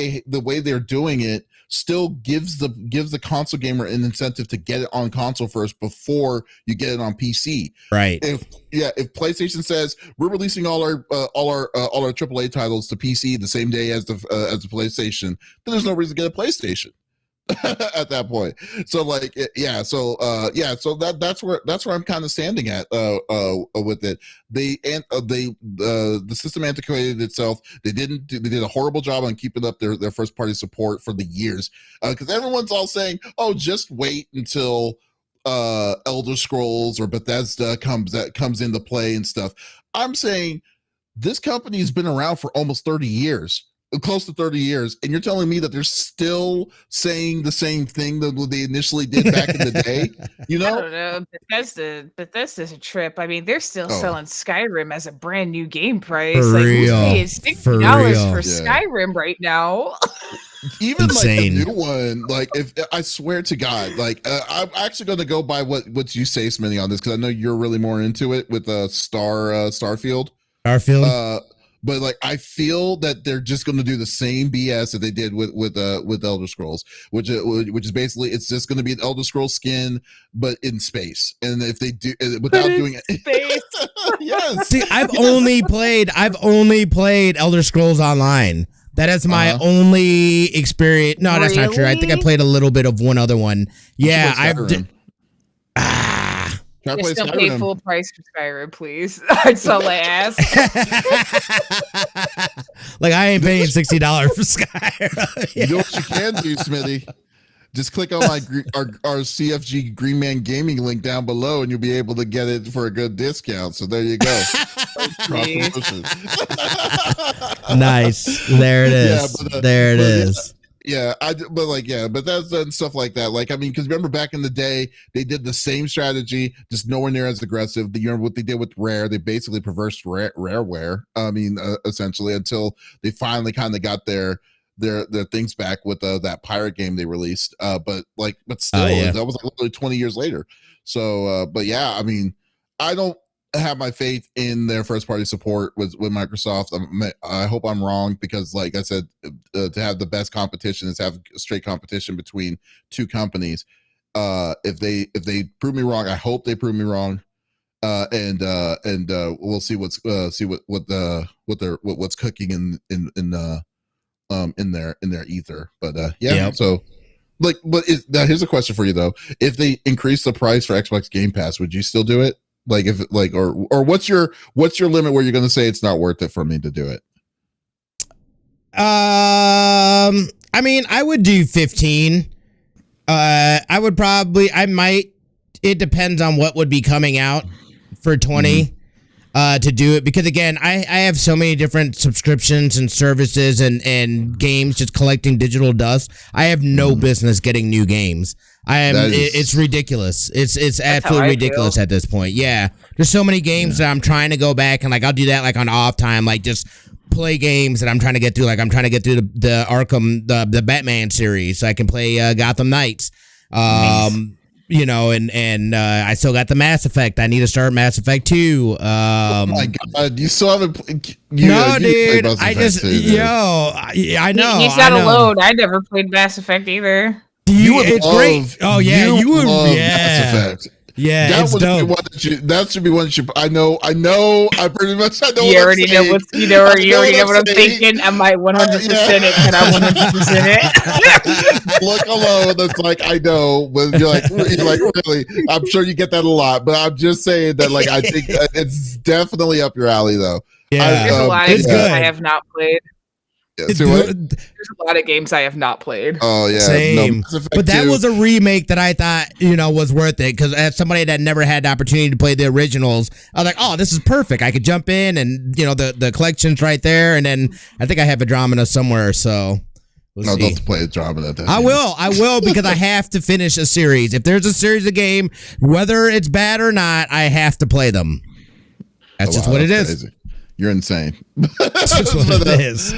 [SPEAKER 1] they're doing it still gives the console gamer an incentive to get it on console first before you get it on PC.
[SPEAKER 2] Right.
[SPEAKER 1] If PlayStation says we're releasing all our AAA titles to PC the same day as the PlayStation, then there's no reason to get a PlayStation. At that point. So like so that's where I'm kind of standing at with it. The system antiquated itself. They did a horrible job on keeping up their first party support for the years, because everyone's all saying, oh, just wait until Elder Scrolls or Bethesda comes into play and stuff. I'm saying this company has been around for almost 30 years. Close to 30 years, and you're telling me that they're still saying the same thing that they initially did back in the day? I
[SPEAKER 3] don't know. Bethesda's a trip. I mean, they're still selling Skyrim as a brand new game price.
[SPEAKER 2] For
[SPEAKER 3] like,
[SPEAKER 2] real.
[SPEAKER 3] who's paying $60 for Skyrim right now?
[SPEAKER 1] Even insane. Like the new one, like if I swear to God, like I'm actually going to go by what you say, Smitty, on this, because I know you're really more into it with Starfield. But like, I feel that they're just going to do the same BS that they did with Elder Scrolls, which is basically, it's just going to be an Elder Scrolls skin, but in space. And if they do without doing it, yes.
[SPEAKER 2] See, I've only played Elder Scrolls Online. That is my only experience. No, that's not true. I think I played a little bit of one other one. Yeah,
[SPEAKER 3] Just don't pay full price for Skyrim, please. That's all I ask.
[SPEAKER 2] Like, I ain't paying $60 for Skyrim.
[SPEAKER 1] You know what you can do, Smitty? Just click on our CFG Green Man Gaming link down below, and you'll be able to get it for a good discount. So there you go.
[SPEAKER 2] Nice. There it is. There it is.
[SPEAKER 1] Yeah, but that's done stuff like that. Like, I mean, because remember back in the day, they did the same strategy, just nowhere near as aggressive. You remember what they did with Rare? They basically reversed Rareware. I mean, essentially, until they finally kind of got their things back with that pirate game they released. But still, that was like literally 20 years later. So, but yeah, I mean, I don't have my faith in their first party support with Microsoft. I hope I'm wrong, because like I said, to have the best competition is have straight competition between two companies. If they prove me wrong, I hope they prove me wrong. And we'll see what's cooking in their ether. But so like, here's a question for you though. If they increase the price for Xbox Game Pass, would you still do it? Like, if like, or what's your limit where you're going to say it's not worth it for me to do it?
[SPEAKER 2] I mean, I would do 15. I might, it depends on what would be coming out for 20 to do it, because again, I have so many different subscriptions and services and games just collecting digital dust. I have no business getting new games. It's ridiculous. It's absolutely ridiculous at this point. Yeah. There's so many games that I'm trying to go back and like, I'll do that like on off time, like just play games that I'm trying to get through. Like I'm trying to get through the Arkham, the Batman series, so I can play Gotham Knights. You know, and I still got the Mass Effect. I need to start Mass Effect 2.
[SPEAKER 1] Oh my God, you still haven't played?
[SPEAKER 2] No, dude. I just, I know.
[SPEAKER 3] He's not alone. I never played Mass Effect either.
[SPEAKER 2] It's great. Oh yeah, you would.
[SPEAKER 1] Mass Effect.
[SPEAKER 2] Yeah,
[SPEAKER 1] that would be one that should be one that you. I know. I pretty much. I know.
[SPEAKER 3] You already know what I'm thinking. I might 100% it. Can I 100% it?
[SPEAKER 1] Look alone. It's like I know, but you're like really. I'm sure you get that a lot, but I'm just saying that like I think it's definitely up your alley though.
[SPEAKER 2] Yeah,
[SPEAKER 3] there's a lot of games I have not played.
[SPEAKER 1] There's
[SPEAKER 3] a lot of games I have not played.
[SPEAKER 1] Oh yeah,
[SPEAKER 2] same. But that was a remake that I thought was worth it, because as somebody that never had the opportunity to play the originals, I was like, oh, this is perfect. I could jump in and the collection's right there, and then I think I have Andromeda somewhere. So
[SPEAKER 1] don't play Andromeda.
[SPEAKER 2] I will because I have to finish a series. If there's a series of game, whether it's bad or not, I have to play them. That's just what it is.
[SPEAKER 1] Crazy. You're insane.
[SPEAKER 2] That's what it is.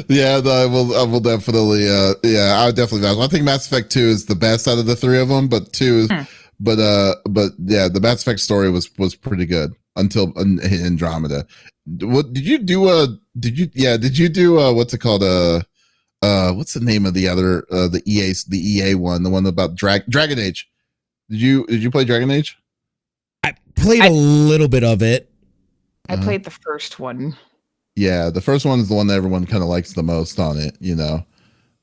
[SPEAKER 1] Yeah, I will definitely. I would definitely. I think Mass Effect 2 is the best out of the three of them, but the Mass Effect story was pretty good until Andromeda. What did you do? Did you do what's it called? What's the name of the other the EA one, the one about Dragon Age? Did you play Dragon Age?
[SPEAKER 2] I played a little bit of it.
[SPEAKER 3] I played the first one.
[SPEAKER 1] Yeah, the first one is the one that everyone kind of likes the most on it.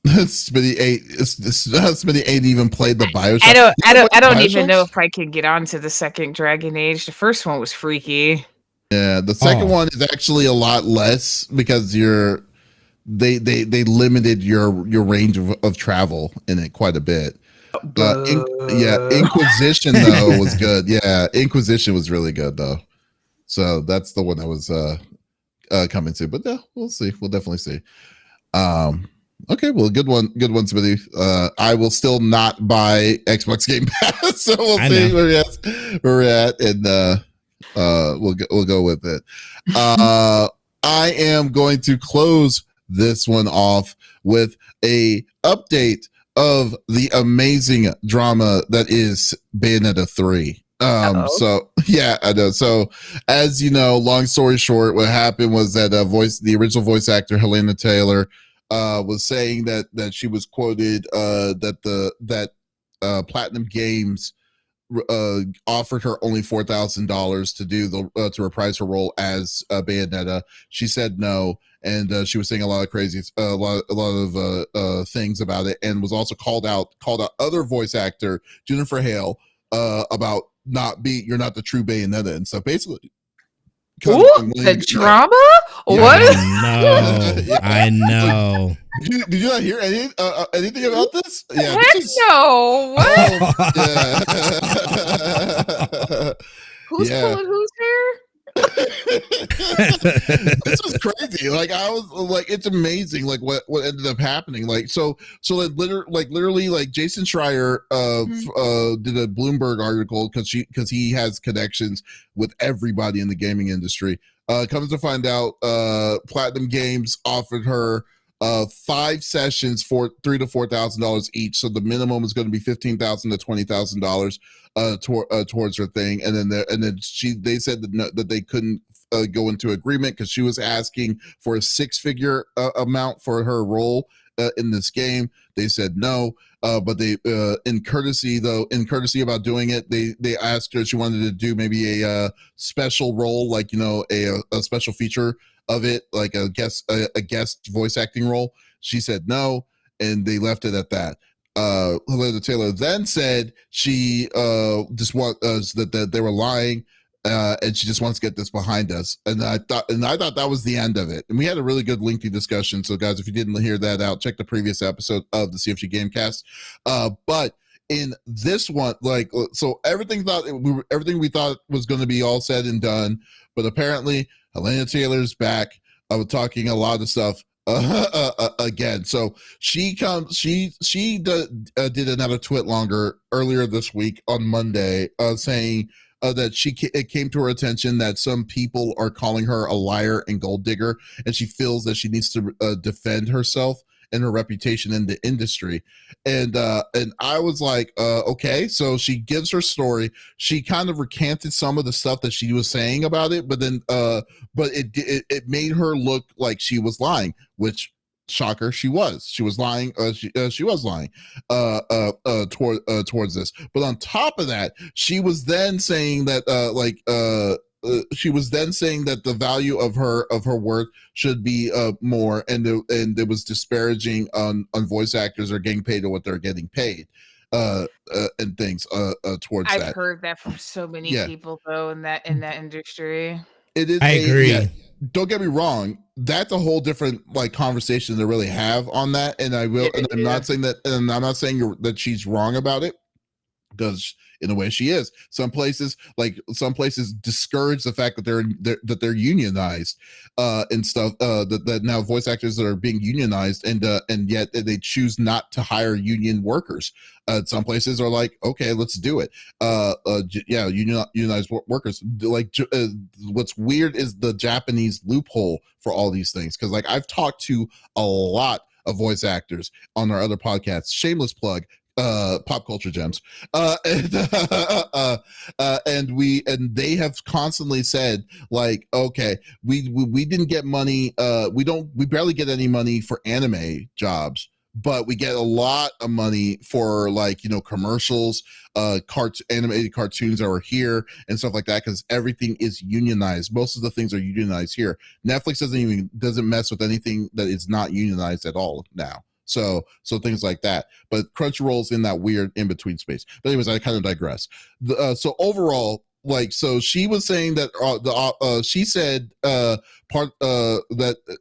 [SPEAKER 1] Smitty ain't even played the Bioshock.
[SPEAKER 3] I don't even know if I can get onto the second Dragon Age. The first one was freaky.
[SPEAKER 1] Yeah, the second one is actually a lot less because they limited your range of travel in it quite a bit. Inquisition though was good. Yeah, Inquisition was really good though. So that's the one that was coming to, but we'll see. We'll definitely see. Okay, well, good one, Smitty. I will still not buy Xbox Game Pass, so we'll see where we're at, and we'll go with it. I am going to close this one off with a update of the amazing drama that is Bayonetta 3. So yeah, I know. So as you know, long story short, what happened was that the original voice actor Helena Taylor was saying that she was quoted that Platinum Games offered her only $4,000 to do to reprise her role as Bayonetta. She said no, and she was saying a lot of things about it, and was also called out other voice actor Jennifer Hale about you're not the true Bayonetta and stuff. Basically,
[SPEAKER 3] the drama.
[SPEAKER 2] Yeah,
[SPEAKER 3] what?
[SPEAKER 2] I know.
[SPEAKER 1] Did you not hear anything about this? Yeah,
[SPEAKER 3] heck no. What?
[SPEAKER 1] Yeah.
[SPEAKER 3] Who's pulling whose hair?
[SPEAKER 1] This was crazy. Like I was like, it's amazing. Like what ended up happening. Like so literally like Jason Schreier did a Bloomberg article because he has connections with everybody in the gaming industry. Comes to find out, Platinum Games offered her 5 sessions for $3,000 to $4,000 each. So the minimum is going to be $15,000 to $20,000 towards her thing. And then they said that they couldn't go into agreement because she was asking for a 6-figure amount for her role in this game. They said no. But they, in courtesy about doing it, they asked her if she wanted to do maybe a special role, like, you know, a special feature of it, like a guest voice acting role. She said no, and they left it at that. Helena Taylor then said she just that they were lying, and she just wants to get this behind us. And I thought that was the end of it. And we had a really good lengthy discussion. So guys, if you didn't hear that out, check the previous episode of the CFG Game Cast. But in this one, like, so everything we thought was going to be all said and done, but apparently Helena Taylor's back. I was talking a lot of stuff again. So she did another twit longer earlier this week on Monday, saying that it came to her attention that some people are calling her a liar and gold digger, and she feels that she needs to defend herself and her reputation in the industry. And I was like, okay. So she gives her story. She kind of recanted some of the stuff that she was saying about it, but then but it made her look like she was lying, which, shocker, she was lying. She was lying towards this. But on top of that, she was then saying that the value of her worth should be more, and it was disparaging on voice actors are getting paid or what they're getting paid, and things towards that.
[SPEAKER 3] I've heard that from so many people though in that industry.
[SPEAKER 1] It is.
[SPEAKER 2] I agree.
[SPEAKER 1] Don't get me wrong. That's a whole different like conversation to really have on that. And I will. And I'm not saying that. And I'm not saying that she's wrong about it, because in a way she is. Some places discourage the fact that they're unionized and stuff. That now voice actors that are being unionized and yet they choose not to hire union workers. Some places are like, okay, let's do it. Unionized workers. Like what's weird is the Japanese loophole for all these things, because like I've talked to a lot of voice actors on our other podcasts. Shameless plug. Pop Culture Gems, and they have constantly said like, okay, we didn't get money, we barely get any money for anime jobs, but we get a lot of money for, like, you know, commercials, animated cartoons that are here and stuff like that, because everything is unionized. Most of the things are unionized here. Netflix doesn't mess with anything that is not unionized at all now. So things like that. But Crunchyroll's in that weird in-between space. But anyways, I kind of digress. So overall, like, so she was saying that she said that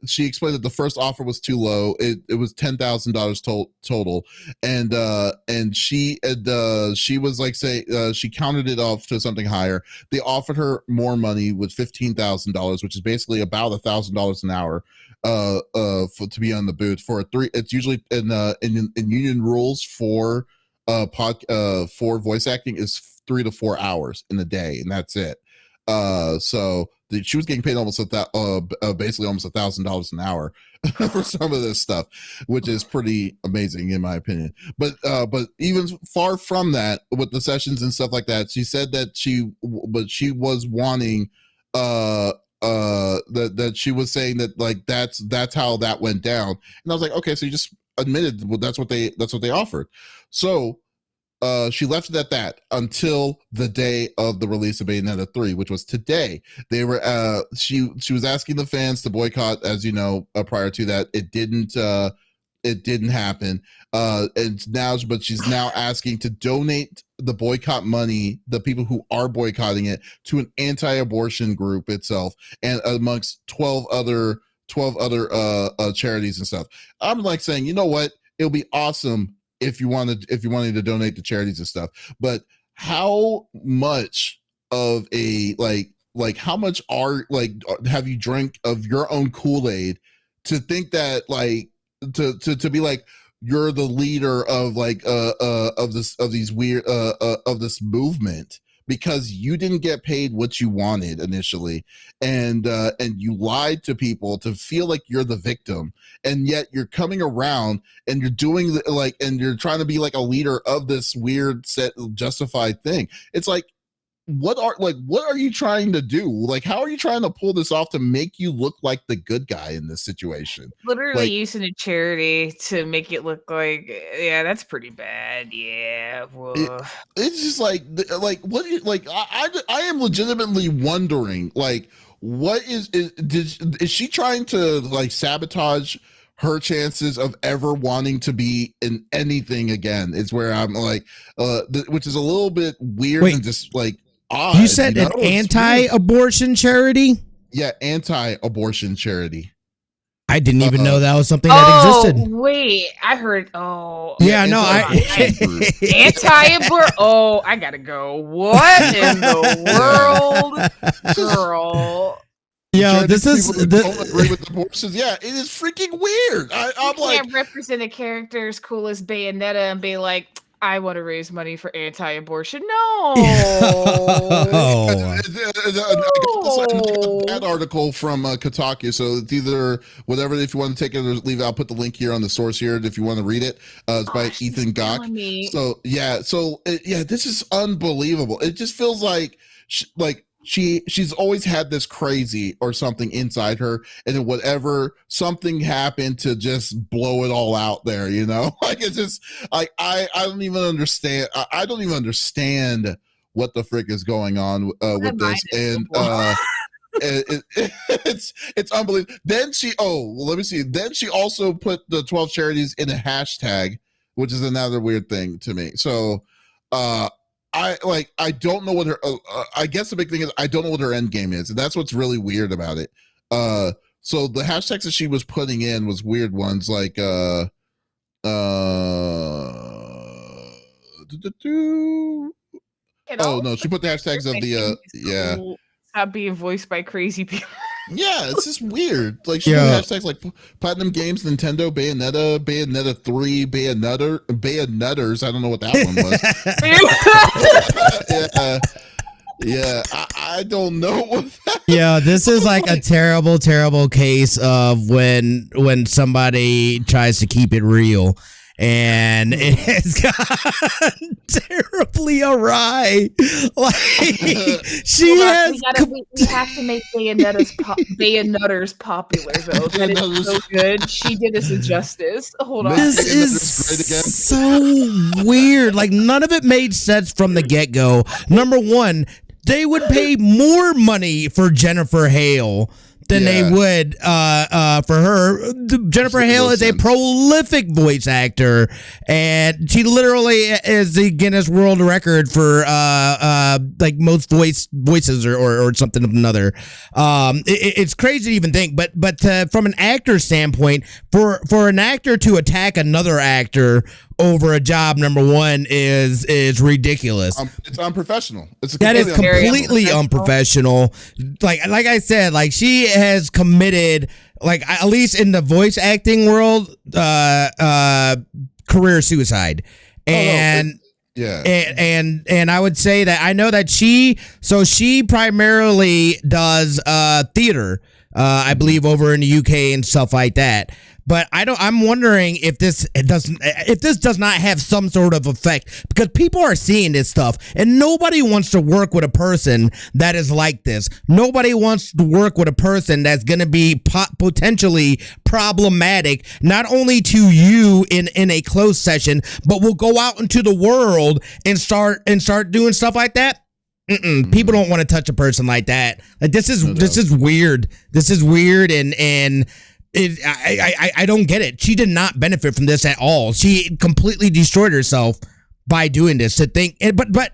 [SPEAKER 1] she explained that the first offer was too low. It was $10,000 total, and she was like, she counted it off to something higher. They offered her more money with $15,000, which is basically about $1,000 an hour to be on the booth for it's usually in union rules for voice acting is 3 to 4 hours in a day, and that's it. So she was getting paid basically almost $1,000 an hour for some of this stuff, which is pretty amazing in my opinion. But even far from that, with the sessions and stuff like that, she said that she was wanting that she was saying that, like, that's how that went down. And I was like, okay, so you just admitted, well, that's what they offered. So she left it at that until the day of the release of Bayonetta 3, which was today. They were she was asking the fans to boycott, as you know, prior to that. It didn't happen. But she's now asking to donate the boycott money, the people who are boycotting it, to an anti-abortion group itself, and amongst 12 other charities and stuff. I'm like saying, you know what? It'll be awesome if you wanted to donate to charities and stuff, but how much of a, like, like how much have you drank of your own Kool-Aid to think that like to be like you're the leader of like of this movement because you didn't get paid what you wanted initially, and you lied to people to feel like you're the victim, and yet you're coming around and you're doing and you're trying to be like a leader of this weird set justified thing. It's like, what are you trying to do? Like, how are you trying to pull this off to make you look like the good guy in this situation?
[SPEAKER 3] Literally
[SPEAKER 1] Like,
[SPEAKER 3] using a charity to make it look like, yeah, that's pretty bad. Yeah,
[SPEAKER 1] it's just like what? I am legitimately wondering, like, what is she trying to like sabotage her chances of ever wanting to be in anything again? Is where I'm like, which is a little bit weird. Wait, and just like odd.
[SPEAKER 2] You said an anti-abortion charity?
[SPEAKER 1] Yeah, anti-abortion charity.
[SPEAKER 2] I didn't even know that was something that existed.
[SPEAKER 3] Wait, I heard. Oh,
[SPEAKER 2] yeah, no,
[SPEAKER 3] anti-abortion. Oh, I gotta go. What in the world, girl?
[SPEAKER 2] Yo, this is
[SPEAKER 1] don't agree with abortions. Yeah, it is freaking weird. I'm
[SPEAKER 3] you can't represent a character as cool as Bayonetta and be like, I want to raise money for anti-abortion. No.
[SPEAKER 1] I got that article from Kotaku, so it's either whatever. If you want to take it or leave it, I'll put the link here on the source here if you want to read it. It's by Ethan Gach. So this is unbelievable. It just feels like she's always had this crazy or something inside her, and then whatever something happened to just blow it all out there, you know. Like, it's just like I don't even understand. I don't even understand what the frick is going on with this, and it's unbelievable. Then let me see. Then she also put the 12 charities in a hashtag, which is another weird thing to me. So I don't know what her I guess the big thing is I don't know what her end game is, and that's what's really weird about it. So the hashtags that she was putting in was weird ones, like no, she put the hashtags of the
[SPEAKER 3] stop being voiced by crazy people.
[SPEAKER 1] Yeah, it's just weird. Like, she had hashtags like Platinum Games, Nintendo, Bayonetta 3, Bayonetters. I don't know what that one was. Yeah, I don't know what that
[SPEAKER 2] Yeah, this is like a terrible, terrible case of when somebody tries to keep it real. And it has gone terribly awry. Like, we
[SPEAKER 3] have to make Bayonetters popular, though. That is so good. She did us a justice. Hold on.
[SPEAKER 2] This is so weird. Like, none of it made sense from the get-go. Number one, they would pay more money for Jennifer Hale than they would for her. Jennifer Hale is a prolific voice actor, and she literally is the Guinness World Record for like most voices or something of another. It's crazy to even think, but from an actor standpoint, for an actor to attack another actor over a job, number one, is ridiculous.
[SPEAKER 1] It's unprofessional.
[SPEAKER 2] That is completely unprofessional. Like I said, like, she has committed, like, at least in the voice acting world, career suicide. And and I would say that I know that she primarily does theater, I believe, over in the UK and stuff like that. But I'm wondering if this does not have some sort of effect, because people are seeing this stuff, and nobody wants to work with a person that is like this. Nobody wants to work with a person that's going to be potentially problematic, not only to you in a closed session, but will go out into the world and start doing stuff like that. People don't want to touch a person like that. Like, this is weird. This is weird, and I don't get it. She did not benefit from this at all. She completely destroyed herself by doing this. To think, but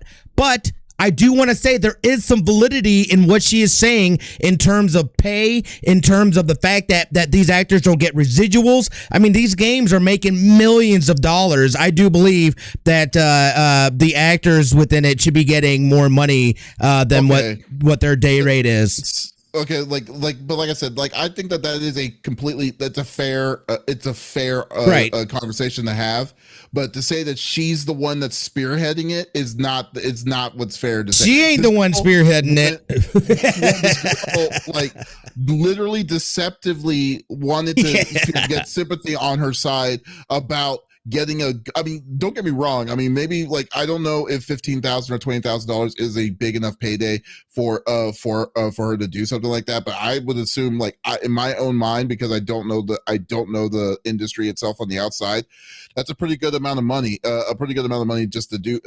[SPEAKER 2] I do want to say there is some validity in what she is saying in terms of pay, in terms of the fact that these actors don't get residuals. I mean, these games are making millions of dollars. I do believe that the actors within it should be getting more money than what their day rate is.
[SPEAKER 1] Okay, but like I said, like I think that is that's a fair, right. Conversation to have. But to say that she's the one that's spearheading it is not what's fair to say.
[SPEAKER 2] She ain't the one spearheading it.
[SPEAKER 1] Like literally deceptively wanted to get sympathy on her side about getting I mean, don't get me wrong. I mean, maybe like I don't know if $15,000 or $20,000 is a big enough payday for her to do something like that. But I would assume, like in my own mind, because I don't know the industry itself on the outside, that's a pretty good amount of money. Just to do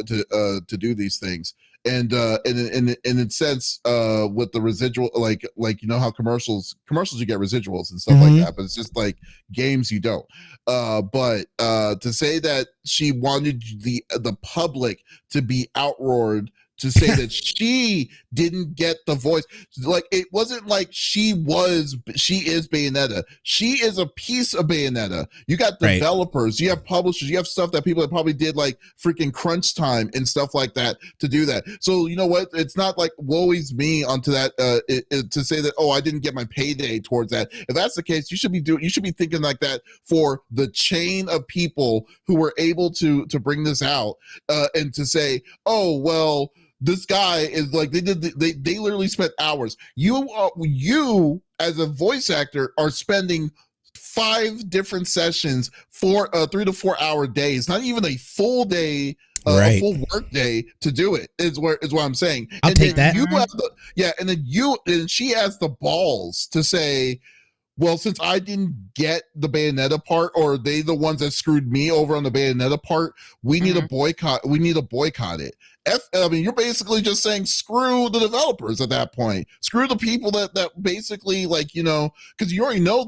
[SPEAKER 1] these things. And in a sense, with the residual, like you know how commercials you get residuals and stuff like that, but it's just like games you don't. But to say that she wanted the public to be outroared to say that she didn't get the voice, like it wasn't like she is Bayonetta. She is a piece of Bayonetta. You got developers, you have publishers, you have stuff that people that probably did like freaking crunch time and stuff like that to do that. So you know what? It's not like woe is me onto that to say that, oh, I didn't get my payday towards that. If that's the case, you should be thinking like that for the chain of people who were able to bring this out and to say, oh well, this guy is like they literally spent hours. You as a voice actor are spending 5 different sessions for 3 to 4 hour days, not even a full day, a full work day to do it is what I'm saying.
[SPEAKER 2] I'll take that.
[SPEAKER 1] And she has the balls to say, well, since I didn't get the Bayonetta part, or they the ones that screwed me over on the Bayonetta part, we need a boycott. We need to boycott it. I mean, you're basically just saying screw the developers at that point. Screw the people that basically, like, you know, because you already know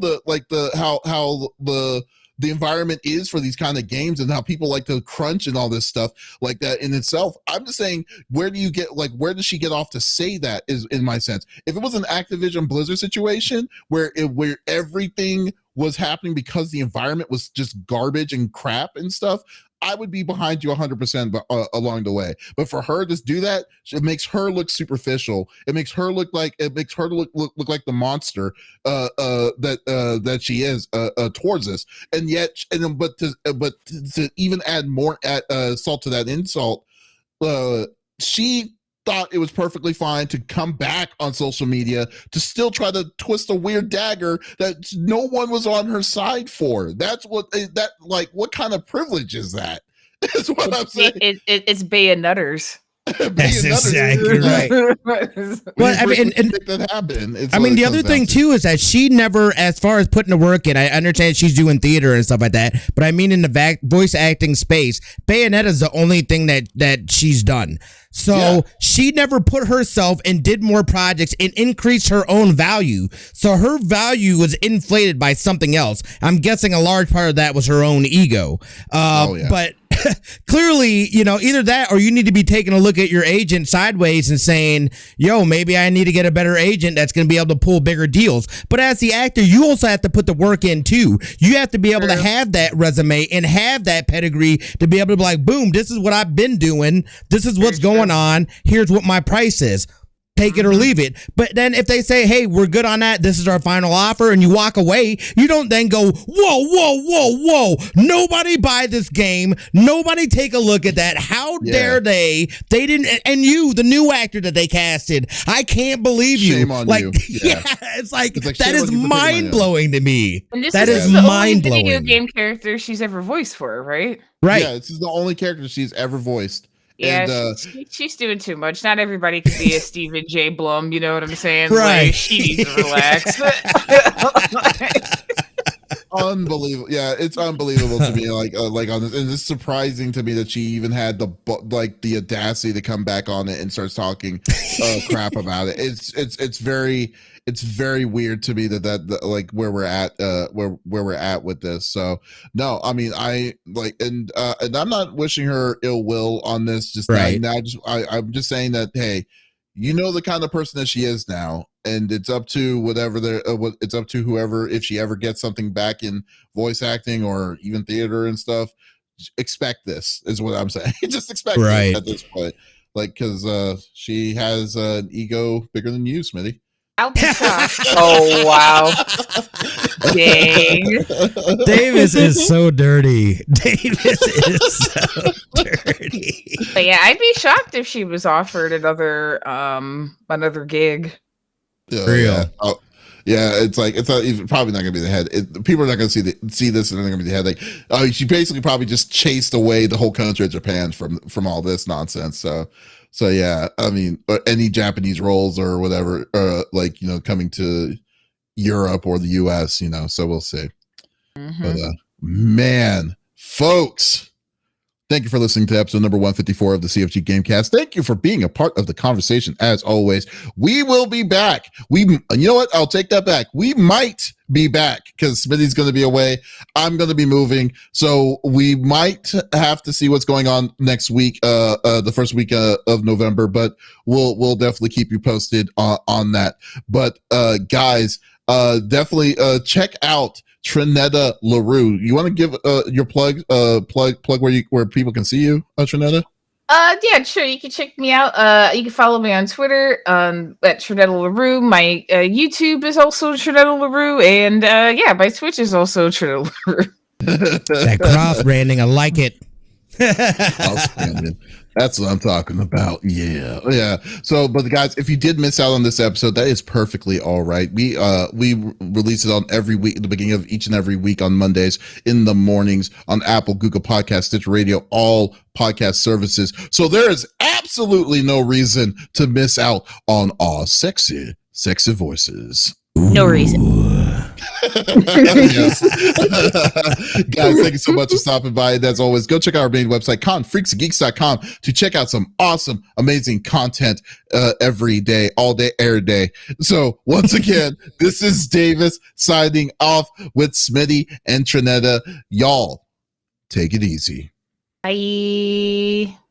[SPEAKER 1] how the environment is for these kind of games and how people like to crunch and all this stuff like that in itself. I'm just saying, where does she get off to say that is in my sense? If it was an Activision Blizzard situation where everything was happening because the environment was just garbage and crap and stuff, I would be behind you 100% along the way. But for her to do that, it makes her look superficial. It makes her look like the monster that she is towards us. And yet, but to even add more salt to that insult, she thought it was perfectly fine to come back on social media to still try to twist a weird dagger that no one was on her side for. That's what what kind of privilege is that? Is what I'm saying.
[SPEAKER 3] It's Bayonetters.
[SPEAKER 2] That's exactly right.
[SPEAKER 1] Well, I mean, that happened.
[SPEAKER 2] I mean, the other thing too is that she never, as far as putting the work in, I understand she's doing theater and stuff like that, but I mean, in the voice acting space, Bayonetta is the only thing that she's done. So she never put herself and did more projects and increased her own value. So her value was inflated by something else. I'm guessing a large part of that was her own ego. But clearly, you know, either that or you need to be taking a look at your agent sideways and saying, yo, maybe I need to get a better agent that's going to be able to pull bigger deals. But as the actor, you also have to put the work in too. You have to be able to have that resume and have that pedigree to be able to be like, boom, this is what I've been doing. This is what's going on. Here's what my price is. Take it or leave it. But then if they say, hey, we're good on that, this is our final offer, and you walk away, you don't then go, whoa, nobody buy this game, nobody take a look at that, how dare they didn't, and you, the new actor that they casted, I can't believe you.
[SPEAKER 1] Shame on you.
[SPEAKER 2] It's like that is mind-blowing to me.
[SPEAKER 3] And this
[SPEAKER 2] that is
[SPEAKER 3] the
[SPEAKER 2] mind-blowing.
[SPEAKER 3] only video game character she's ever voiced for, right?
[SPEAKER 2] Right.
[SPEAKER 1] Yeah, this is the only character she's ever voiced.
[SPEAKER 3] Yeah,
[SPEAKER 1] and,
[SPEAKER 3] she's doing too much. Not everybody can be a Stephen J. Blum, you know what I'm saying?
[SPEAKER 2] Right.
[SPEAKER 3] Like, she needs to relax.
[SPEAKER 1] unbelievable. Yeah, it's unbelievable to me. Like on this, and it's surprising to me that she even had the audacity to come back on it and starts talking crap about it. It's very weird to me that like where we're at where we're at with this. So no, I mean I like and I'm not wishing her ill will on this. Just
[SPEAKER 2] right
[SPEAKER 1] now, I'm just saying that hey, you know the kind of person that she is now, and it's up to it's up to whoever, if she ever gets something back in voice acting or even theater and stuff, expect this is what I'm saying. Just expect
[SPEAKER 2] right
[SPEAKER 1] this at this point, like because she has an ego bigger than you, Smitty.
[SPEAKER 3] I'll be shocked. Oh wow. Dang.
[SPEAKER 2] Davis is so dirty. Davis is so dirty.
[SPEAKER 3] But yeah, I'd be shocked if she was offered another gig.
[SPEAKER 2] Real.
[SPEAKER 1] Yeah. Oh, yeah, it's like it's probably not gonna be the head. People are not gonna see this, and they're gonna be the head. Like, she basically probably just chased away the whole country of Japan from all this nonsense. So yeah, I mean, any Japanese roles or whatever, like coming to Europe or the U.S., so we'll see.
[SPEAKER 3] Mm-hmm.
[SPEAKER 1] But man, folks. Thank you for listening to episode number 154 of the CFG Game Cast. Thank you for being a part of the conversation as always. We will be back. You know what? I'll take that back. We might be back because Smitty's going to be away. I'm going to be moving. So we might have to see what's going on next week, the first week of November, but we'll definitely keep you posted on that. But guys, definitely check out Trinetta Larouxwho. You want to give your plug where people can see you, Trinetta?
[SPEAKER 3] Yeah, sure. You can check me out. You can follow me on Twitter at Trinetta Larouxwho. My YouTube is also Trinetta Larouxwho, and yeah, my Twitch is also Trinetta Larouxwho.
[SPEAKER 2] That cross branding, I like it.
[SPEAKER 1] Outstanding. That's what I'm talking about. Yeah. So, but guys, if you did miss out on this episode, that is perfectly all right. We release it on every week at the beginning of each and every week on Mondays in the mornings on Apple, Google Podcasts, Stitcher Radio, all podcast services. So there is absolutely no reason to miss out on our sexy voices.
[SPEAKER 3] No reason.
[SPEAKER 1] Guys, thank you so much for stopping by. And as always, go check out our main website, confreaksgeeks.com, to check out some awesome, amazing content every day, all day, every day. So once again, this is Davis signing off with Smitty and Trinetta. Y'all, take it easy.
[SPEAKER 3] Bye.